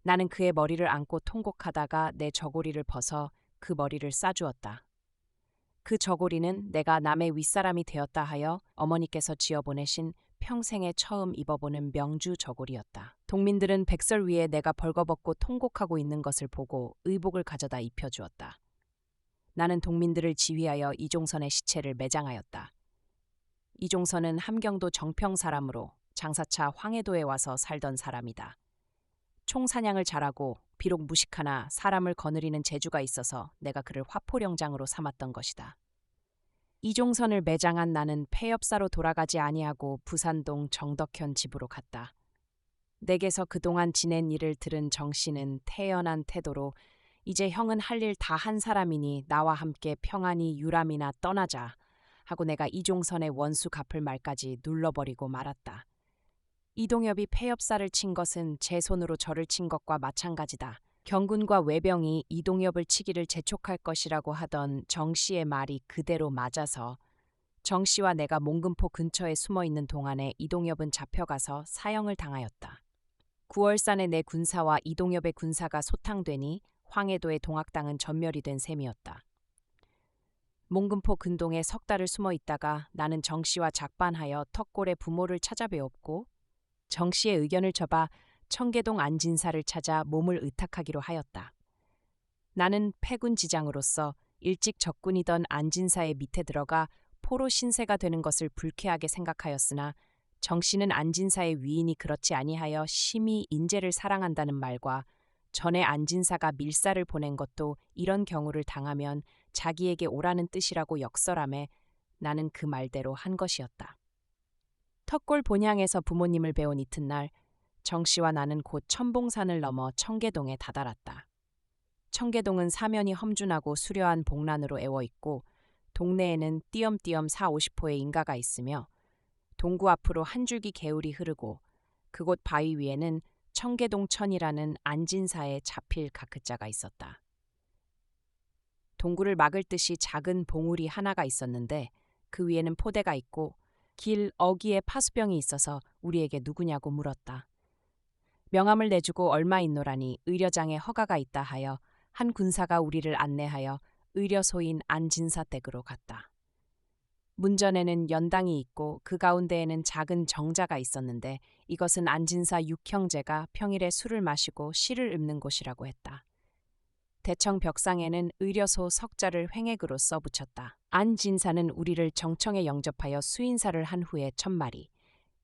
나는 그의 머리를 안고 통곡하다가 내 저고리를 벗어 그 머리를 싸주었다. 그 저고리는 내가 남의 윗사람이 되었다 하여 어머니께서 지어보내신 평생에 처음 입어보는 명주 저고리였다. 동민들은 백설 위에 내가 벌거벗고 통곡하고 있는 것을 보고 의복을 가져다 입혀주었다. 나는 동민들을 지휘하여 이종선의 시체를 매장하였다. 이종선은 함경도 정평 사람으로 장사차 황해도에 와서 살던 사람이다. 총사냥을 잘하고 비록 무식하나 사람을 거느리는 재주가 있어서 내가 그를 화포령장으로 삼았던 것이다. 이종선을 매장한 나는 폐업사로 돌아가지 아니하고 부산동 정덕현 집으로 갔다. 내게서 그동안 지낸 일을 들은 정씨는 태연한 태도로 이제 형은 할 일 다 한 사람이니 나와 함께 평안히 유람이나 떠나자 하고 내가 이종선의 원수 갚을 말까지 눌러버리고 말았다. 이동엽이 폐업사를 친 것은 제 손으로 저를 친 것과 마찬가지다. 경군과 외병이 이동엽을 치기를 재촉할 것이라고 하던 정씨의 말이 그대로 맞아서 정씨와 내가 몽금포 근처에 숨어있는 동안에 이동엽은 잡혀가서 사형을 당하였다. 9월산에 내 군사와 이동엽의 군사가 소탕되니 황해도의 동학당은 전멸이 된 셈이었다. 몽금포 근동에 석 달을 숨어 있다가 나는 정씨와 작반하여 턱골의 부모를 찾아뵈었고 정씨의 의견을 접아 청계동 안진사를 찾아 몸을 의탁하기로 하였다. 나는 패군 지장으로서 일찍 적군이던 안진사의 밑에 들어가 포로 신세가 되는 것을 불쾌하게 생각하였으나 정씨는 안진사의 위인이 그렇지 아니하여 심히 인재를 사랑한다는 말과 전에 안진사가 밀사를 보낸 것도 이런 경우를 당하면 자기에게 오라는 뜻이라고 역설하매 나는 그 말대로 한 것이었다. 턱골 본향에서 부모님을 배운 이튿날 정씨와 나는 곧 천봉산을 넘어 청계동에 다다랐다. 청계동은 사면이 험준하고 수려한 복란으로 애워있고 동네에는 띄엄띄엄 40~50호의 인가가 있으며 동구 앞으로 한 줄기 개울이 흐르고 그곳 바위 위에는 청계동천이라는 안진사의 자필 가크자가 있었다. 동구를 막을 듯이 작은 봉우리 하나가 있었는데 그 위에는 포대가 있고 길 어귀에 파수병이 있어서 우리에게 누구냐고 물었다. 명함을 내주고 얼마 있노라니 의려장에 허가가 있다 하여 한 군사가 우리를 안내하여 의려소인 안진사 댁으로 갔다. 문전에는 연당이 있고 그 가운데에는 작은 정자가 있었는데 이것은 안진사 육형제가 평일에 술을 마시고 시를 읊는 곳이라고 했다. 대청 벽상에는 의려소 석자를 횡액으로 써붙였다. 안진사는 우리를 정청에 영접하여 수인사를 한 후에 천마리,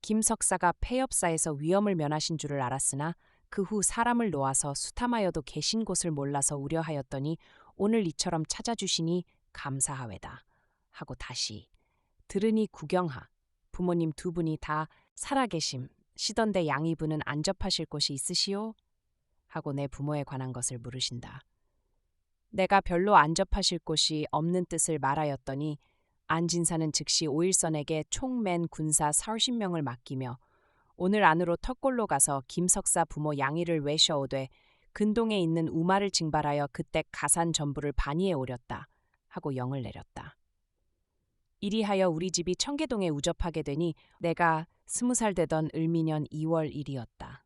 김석사가 폐업사에서 위험을 면하신 줄을 알았으나 그 후 사람을 놓아서 수탐하여도 계신 곳을 몰라서 우려하였더니 오늘 이처럼 찾아주시니 감사하외다 하고 다시 들으니 구경하 부모님 두 분이 다 살아계심 시던데 양이분은 안접하실 곳이 있으시오? 하고 내 부모에 관한 것을 물으신다. 내가 별로 안접하실 곳이 없는 뜻을 말하였더니 안진사는 즉시 오일선에게 총 맨 군사 40명을 맡기며 오늘 안으로 턱골로 가서 김석사 부모 양이를 외셔오되 근동에 있는 우마를 징발하여 그때 가산 전부를 반의에 오렸다 하고 영을 내렸다. 이리하여 우리 집이 청계동에 우접하게 되니 내가 20살 되던 을미년 2월 1일이었다.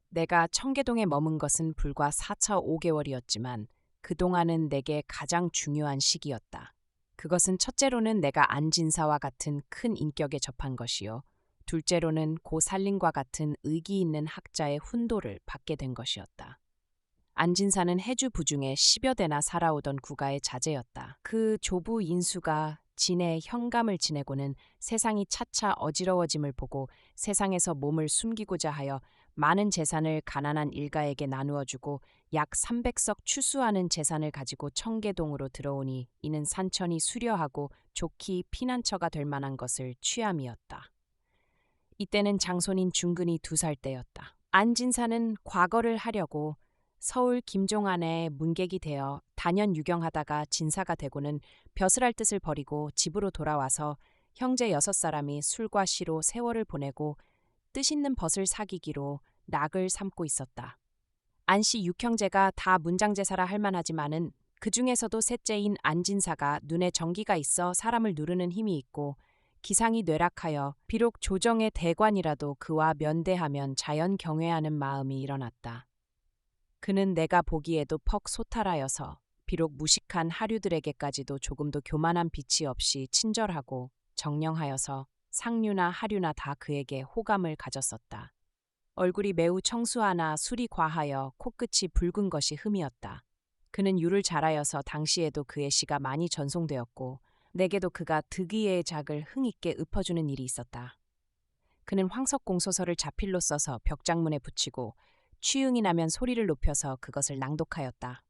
내가 청계동에 머문 것은 불과 4차 5개월이었지만 그동안은 내게 가장 중요한 시기였다. 그것은 첫째로는 내가 안진사와 같은 큰 인격에 접한 것이요. 둘째로는 고 살림과 같은 의기 있는 학자의 훈도를 받게 된 것이었다. 안진사는 해주 부중에 10여 대나 살아오던 구가의 자제였다. 그 조부 인수가 진의 현감을 지내고는 세상이 차차 어지러워짐을 보고 세상에서 몸을 숨기고자 하여 많은 재산을 가난한 일가에게 나누어 주고 약 300석 추수하는 재산을 가지고 청계동으로 들어오니 이는 산천이 수려하고 좋기 피난처가 될 만한 것을 취함이었다. 이때는 장손인 중근이 2살 때였다. 안진사는 과거를 하려고 서울 김종안에 문객이 되어 단연 유경하다가 진사가 되고는 벼슬할 뜻을 버리고 집으로 돌아와서 형제 6사람이 술과 시로 세월을 보내고 뜻있는 벗을 사귀기로 낙을 삼고 있었다. 안씨 6형제가 다 문장제사라 할 만하지만은 그 중에서도 셋째인 안진사가 눈에 정기가 있어 사람을 누르는 힘이 있고 기상이 뇌락하여 비록 조정의 대관이라도 그와 면대하면 자연 경외하는 마음이 일어났다. 그는 내가 보기에도 퍽 소탈하여서 비록 무식한 하류들에게까지도 조금도 교만한 빛이 없이 친절하고 정령하여서 상류나 하류나 다 그에게 호감을 가졌었다. 얼굴이 매우 청수하나 술이 과하여 코끝이 붉은 것이 흠이었다. 그는 유를 잘하여서 당시에도 그의 시가 많이 전송되었고 내게도 그가 득의의 작을 흥있게 읊어주는 일이 있었다. 그는 황석공소설을 자필로 써서 벽장문에 붙이고 취응이 나면 소리를 높여서 그것을 낭독하였다.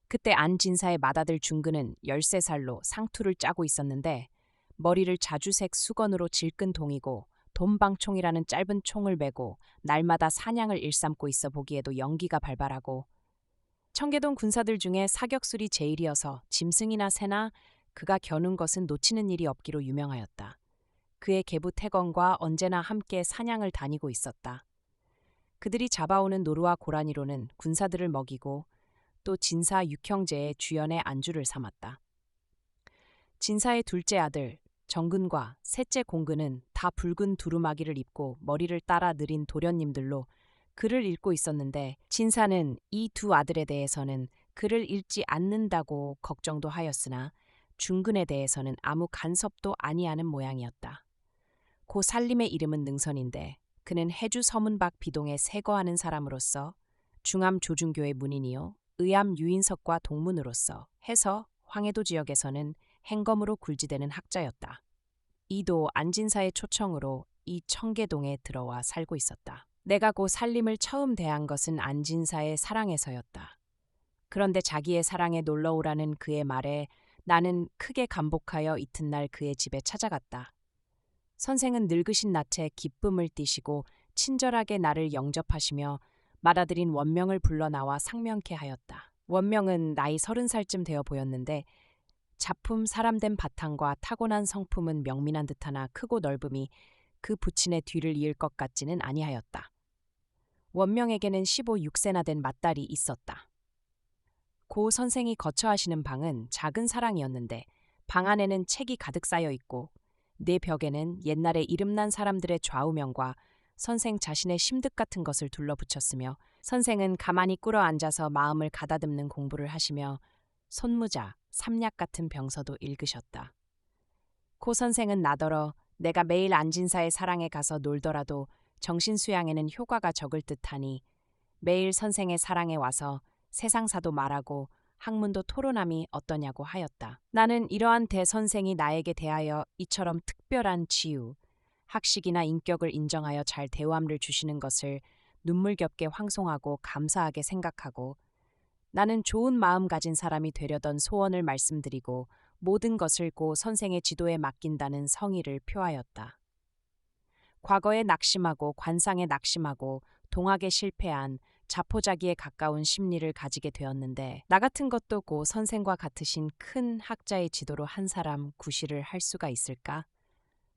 그때 안진사의 맏아들 중근은 13살로 상투를 짜고 있었는데 머리를 자주색 수건으로 질끈 동이고 돈방총이라는 짧은 총을 메고 날마다 사냥을 일삼고 있어 보기에도 연기가 발발하고 청계동 군사들 중에 사격술이 제일이어서 짐승이나 새나 그가 겨눈 것은 놓치는 일이 없기로 유명하였다. 그의 계부 태건과 언제나 함께 사냥을 다니고 있었다. 그들이 잡아오는 노루와 고라니로는 군사들을 먹이고 또 진사 6형제의 주연의 안주를 삼았다. 진사의 둘째 아들 정근과 셋째 공근은 다 붉은 두루마기를 입고 머리를 따라 느린 도련님들로 글을 읽고 있었는데 진사는 이 2 아들에 대해서는 글을 읽지 않는다고 걱정도 하였으나 중근에 대해서는 아무 간섭도 아니하는 모양이었다. 고 살림의 이름은 능선인데 그는 해주 서문박 비동에 세거하는 사람으로서 중암 조중교의 문인이요 의암 유인석과 동문으로서 해서 황해도 지역에서는 행검으로 굴지되는 학자였다. 이도 안진사의 초청으로 이 청계동에 들어와 살고 있었다. 내가 고 살림을 처음 대한 것은 안진사의 사랑에서였다. 그런데 자기의 사랑에 놀러오라는 그의 말에 나는 크게 감복하여 이튿날 그의 집에 찾아갔다. 선생은 늙으신 낯에 기쁨을 띠시고 친절하게 나를 영접하시며 맏아들인 원명을 불러 나와 상명케 하였다. 원명은 나이 30살쯤 되어 보였는데 작품 사람된 바탕과 타고난 성품은 명민한 듯하나 크고 넓음이 그 부친의 뒤를 이을 것 같지는 아니하였다. 원명에게는 15, 6세나 된 맏딸이 있었다. 고 선생이 거처하시는 방은 작은 사랑이었는데 방 안에는 책이 가득 쌓여 있고 네 벽에는 옛날에 이름난 사람들의 좌우명과 선생 자신의 심득 같은 것을 둘러붙였으며 선생은 가만히 꿇어 앉아서 마음을 가다듬는 공부를 하시며 손무자, 삼약 같은 병서도 읽으셨다. 고 선생은 나더러 내가 매일 안진사의 사랑에 가서 놀더라도 정신수양에는 효과가 적을 듯하니 매일 선생의 사랑에 와서 세상사도 말하고 학문도 토론함이 어떠냐고 하였다. 나는 이러한 대선생이 나에게 대하여 이처럼 특별한 지유, 학식이나 인격을 인정하여 잘 대우함을 주시는 것을 눈물겹게 황송하고 감사하게 생각하고 나는 좋은 마음 가진 사람이 되려던 소원을 말씀드리고 모든 것을 고 선생의 지도에 맡긴다는 성의를 표하였다. 과거에 낙심하고 관상에 낙심하고 동학에 실패한 자포자기에 가까운 심리를 가지게 되었는데 나 같은 것도 고 선생과 같으신 큰 학자의 지도로 한 사람 구실을 할 수가 있을까?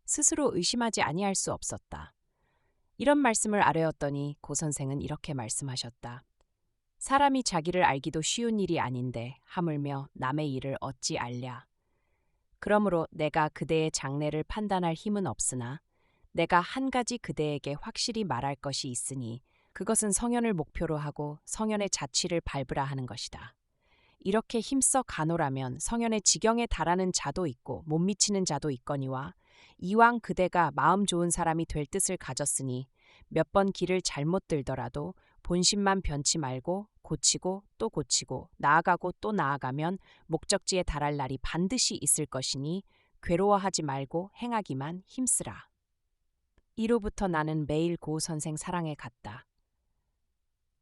스스로 의심하지 아니할 수 없었다. 이런 말씀을 아뢰었더니 고 선생은 이렇게 말씀하셨다. 사람이 자기를 알기도 쉬운 일이 아닌데 하물며 남의 일을 어찌 알랴. 그러므로 내가 그대의 장래를 판단할 힘은 없으나 내가 한 가지 그대에게 확실히 말할 것이 있으니 그것은 성현을 목표로 하고 성현의 자취를 밟으라 하는 것이다. 이렇게 힘써 가노라면 성현의 지경에 달하는 자도 있고 못 미치는 자도 있거니와 이왕 그대가 마음 좋은 사람이 될 뜻을 가졌으니 몇 번 길을 잘못 들더라도 본심만 변치 말고 고치고 또 고치고 나아가고 또 나아가면 목적지에 달할 날이 반드시 있을 것이니 괴로워하지 말고 행하기만 힘쓰라. 이로부터 나는 매일 고 선생 사랑에 갔다.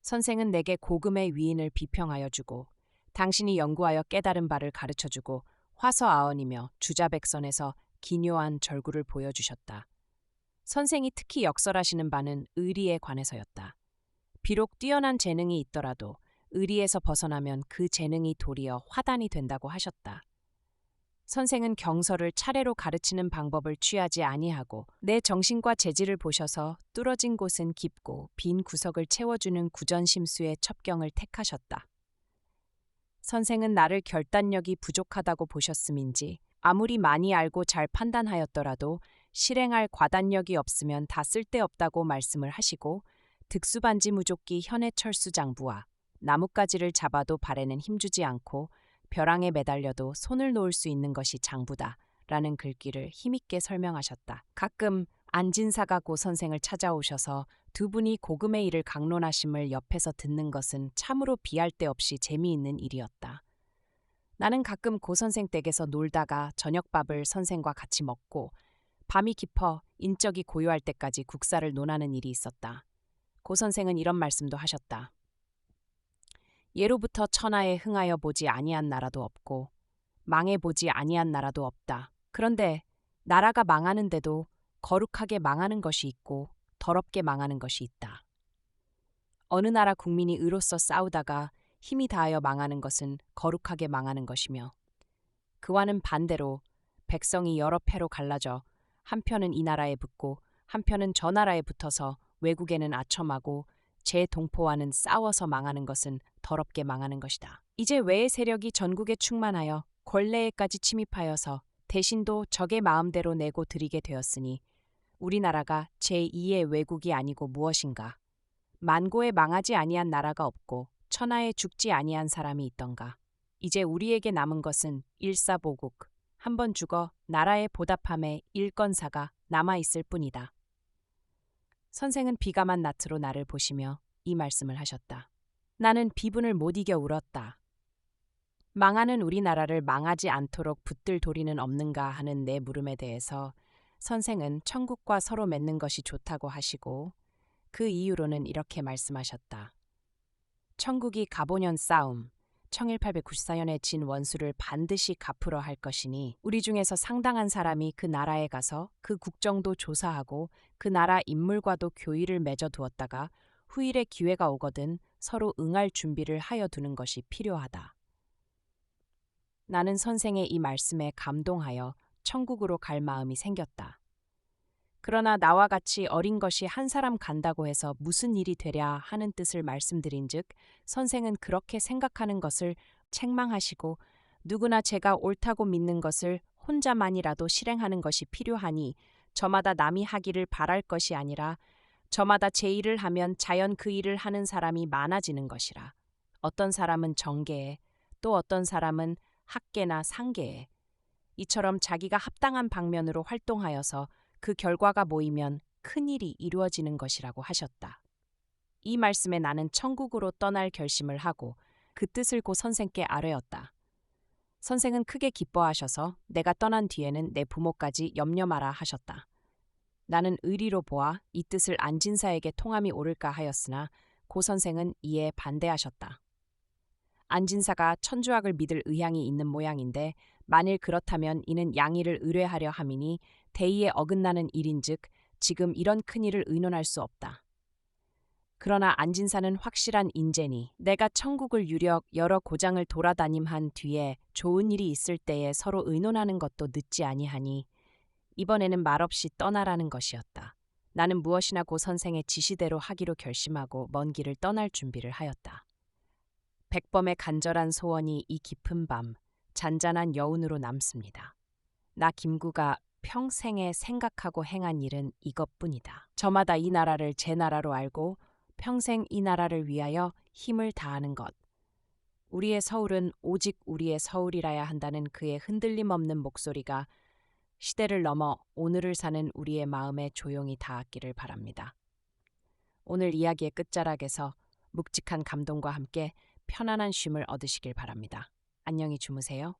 선생은 내게 고금의 위인을 비평하여 주고 당신이 연구하여 깨달은 바를 가르쳐주고 화서아언이며 주자백선에서 기묘한 절구를 보여주셨다. 선생이 특히 역설하시는 바는 의리에 관해서였다. 비록 뛰어난 재능이 있더라도 의리에서 벗어나면 그 재능이 도리어 화단이 된다고 하셨다. 선생은 경서를 차례로 가르치는 방법을 취하지 아니하고 내 정신과 재질을 보셔서 뚫어진 곳은 깊고 빈 구석을 채워주는 구전심수의 첩경을 택하셨다. 선생은 나를 결단력이 부족하다고 보셨음인지 아무리 많이 알고 잘 판단하였더라도 실행할 과단력이 없으면 다 쓸데없다고 말씀을 하시고 득수반지 무조끼 현해철수장부와 나뭇가지를 잡아도 발에는 힘주지 않고 벼랑에 매달려도 손을 놓을 수 있는 것이 장부다 라는 글귀를 힘있게 설명하셨다. 가끔 안진사가 고 선생을 찾아오셔서 두 분이 고금의 일을 강론하심을 옆에서 듣는 것은 참으로 비할 데 없이 재미있는 일이었다. 나는 가끔 고 선생 댁에서 놀다가 저녁밥을 선생과 같이 먹고 밤이 깊어 인적이 고요할 때까지 국사를 논하는 일이 있었다. 고 선생은 이런 말씀도 하셨다. 예로부터 천하에 흥하여 보지 아니한 나라도 없고 망해 보지 아니한 나라도 없다. 그런데 나라가 망하는데도 거룩하게 망하는 것이 있고 더럽게 망하는 것이 있다. 어느 나라 국민이 의로써 싸우다가 힘이 다하여 망하는 것은 거룩하게 망하는 것이며 그와는 반대로 백성이 여러 패로 갈라져 한편은 이 나라에 붙고 한편은 저 나라에 붙어서 외국에는 아첨하고 제 동포와는 싸워서 망하는 것은 더럽게 망하는 것이다. 이제 외의 세력이 전국에 충만하여 권례에까지 침입하여서 대신도 적의 마음대로 내고 드리게 되었으니 우리나라가 제2의 외국이 아니고 무엇인가. 만고에 망하지 아니한 나라가 없고 천하에 죽지 아니한 사람이 있던가. 이제 우리에게 남은 것은 일사보국, 한번 죽어 나라에 보답함에 일건사가 남아있을 뿐이다. 선생은 비감한 낯으로 나를 보시며 이 말씀을 하셨다. 나는 비분을 못 이겨 울었다. 망하는 우리나라를 망하지 않도록 붙들 도리는 없는가 하는 내 물음에 대해서 선생은 천국과 서로 맺는 것이 좋다고 하시고 그 이유로는 이렇게 말씀하셨다. 천국이 가보년 싸움, 1894년에 진 원수를 반드시 갚으러 할 것이니 우리 중에서 상당한 사람이 그 나라에 가서 그 국정도 조사하고 그 나라 인물과도 교의를 맺어 두었다가 후일에 기회가 오거든 서로 응할 준비를 하여 두는 것이 필요하다. 나는 선생의 이 말씀에 감동하여 천국으로 갈 마음이 생겼다. 그러나 나와 같이 어린 것이 한 사람 간다고 해서 무슨 일이 되랴 하는 뜻을 말씀드린즉 선생은 그렇게 생각하는 것을 책망하시고 누구나 제가 옳다고 믿는 것을 혼자만이라도 실행하는 것이 필요하니 저마다 남이 하기를 바랄 것이 아니라 저마다 제 일을 하면 자연 그 일을 하는 사람이 많아지는 것이라. 어떤 사람은 정계에 또 어떤 사람은 학계나 상계에 이처럼 자기가 합당한 방면으로 활동하여서 그 결과가 모이면 큰일이 이루어지는 것이라고 하셨다. 이 말씀에 나는 천국으로 떠날 결심을 하고 그 뜻을 고 선생께 아뢰었다. 선생은 크게 기뻐하셔서 내가 떠난 뒤에는 내 부모까지 염려 마라 하셨다. 나는 의리로 보아 이 뜻을 안진사에게 통함이 옳을까 하였으나 고 선생은 이에 반대하셨다. 안진사가 천주학을 믿을 의향이 있는 모양인데 만일 그렇다면 이는 양의를 의뢰하려 함이니 대의에 어긋나는 일인즉 지금 이런 큰일을 의논할 수 없다. 그러나 안진사는 확실한 인재니 내가 천국을 유력 여러 고장을 돌아다님한 뒤에 좋은 일이 있을 때에 서로 의논하는 것도 늦지 아니하니 이번에는 말없이 떠나라는 것이었다. 나는 무엇이나 고 선생의 지시대로 하기로 결심하고 먼 길을 떠날 준비를 하였다. 백범의 간절한 소원이 이 깊은 밤 잔잔한 여운으로 남습니다. 나 김구가 평생에 생각하고 행한 일은 이것뿐이다. 저마다 이 나라를 제 나라로 알고 평생 이 나라를 위하여 힘을 다하는 것. 우리의 서울은 오직 우리의 서울이라야 한다는 그의 흔들림 없는 목소리가 시대를 넘어 오늘을 사는 우리의 마음에 조용히 닿았기를 바랍니다. 오늘 이야기의 끝자락에서 묵직한 감동과 함께 편안한 쉼을 얻으시길 바랍니다. 안녕히 주무세요.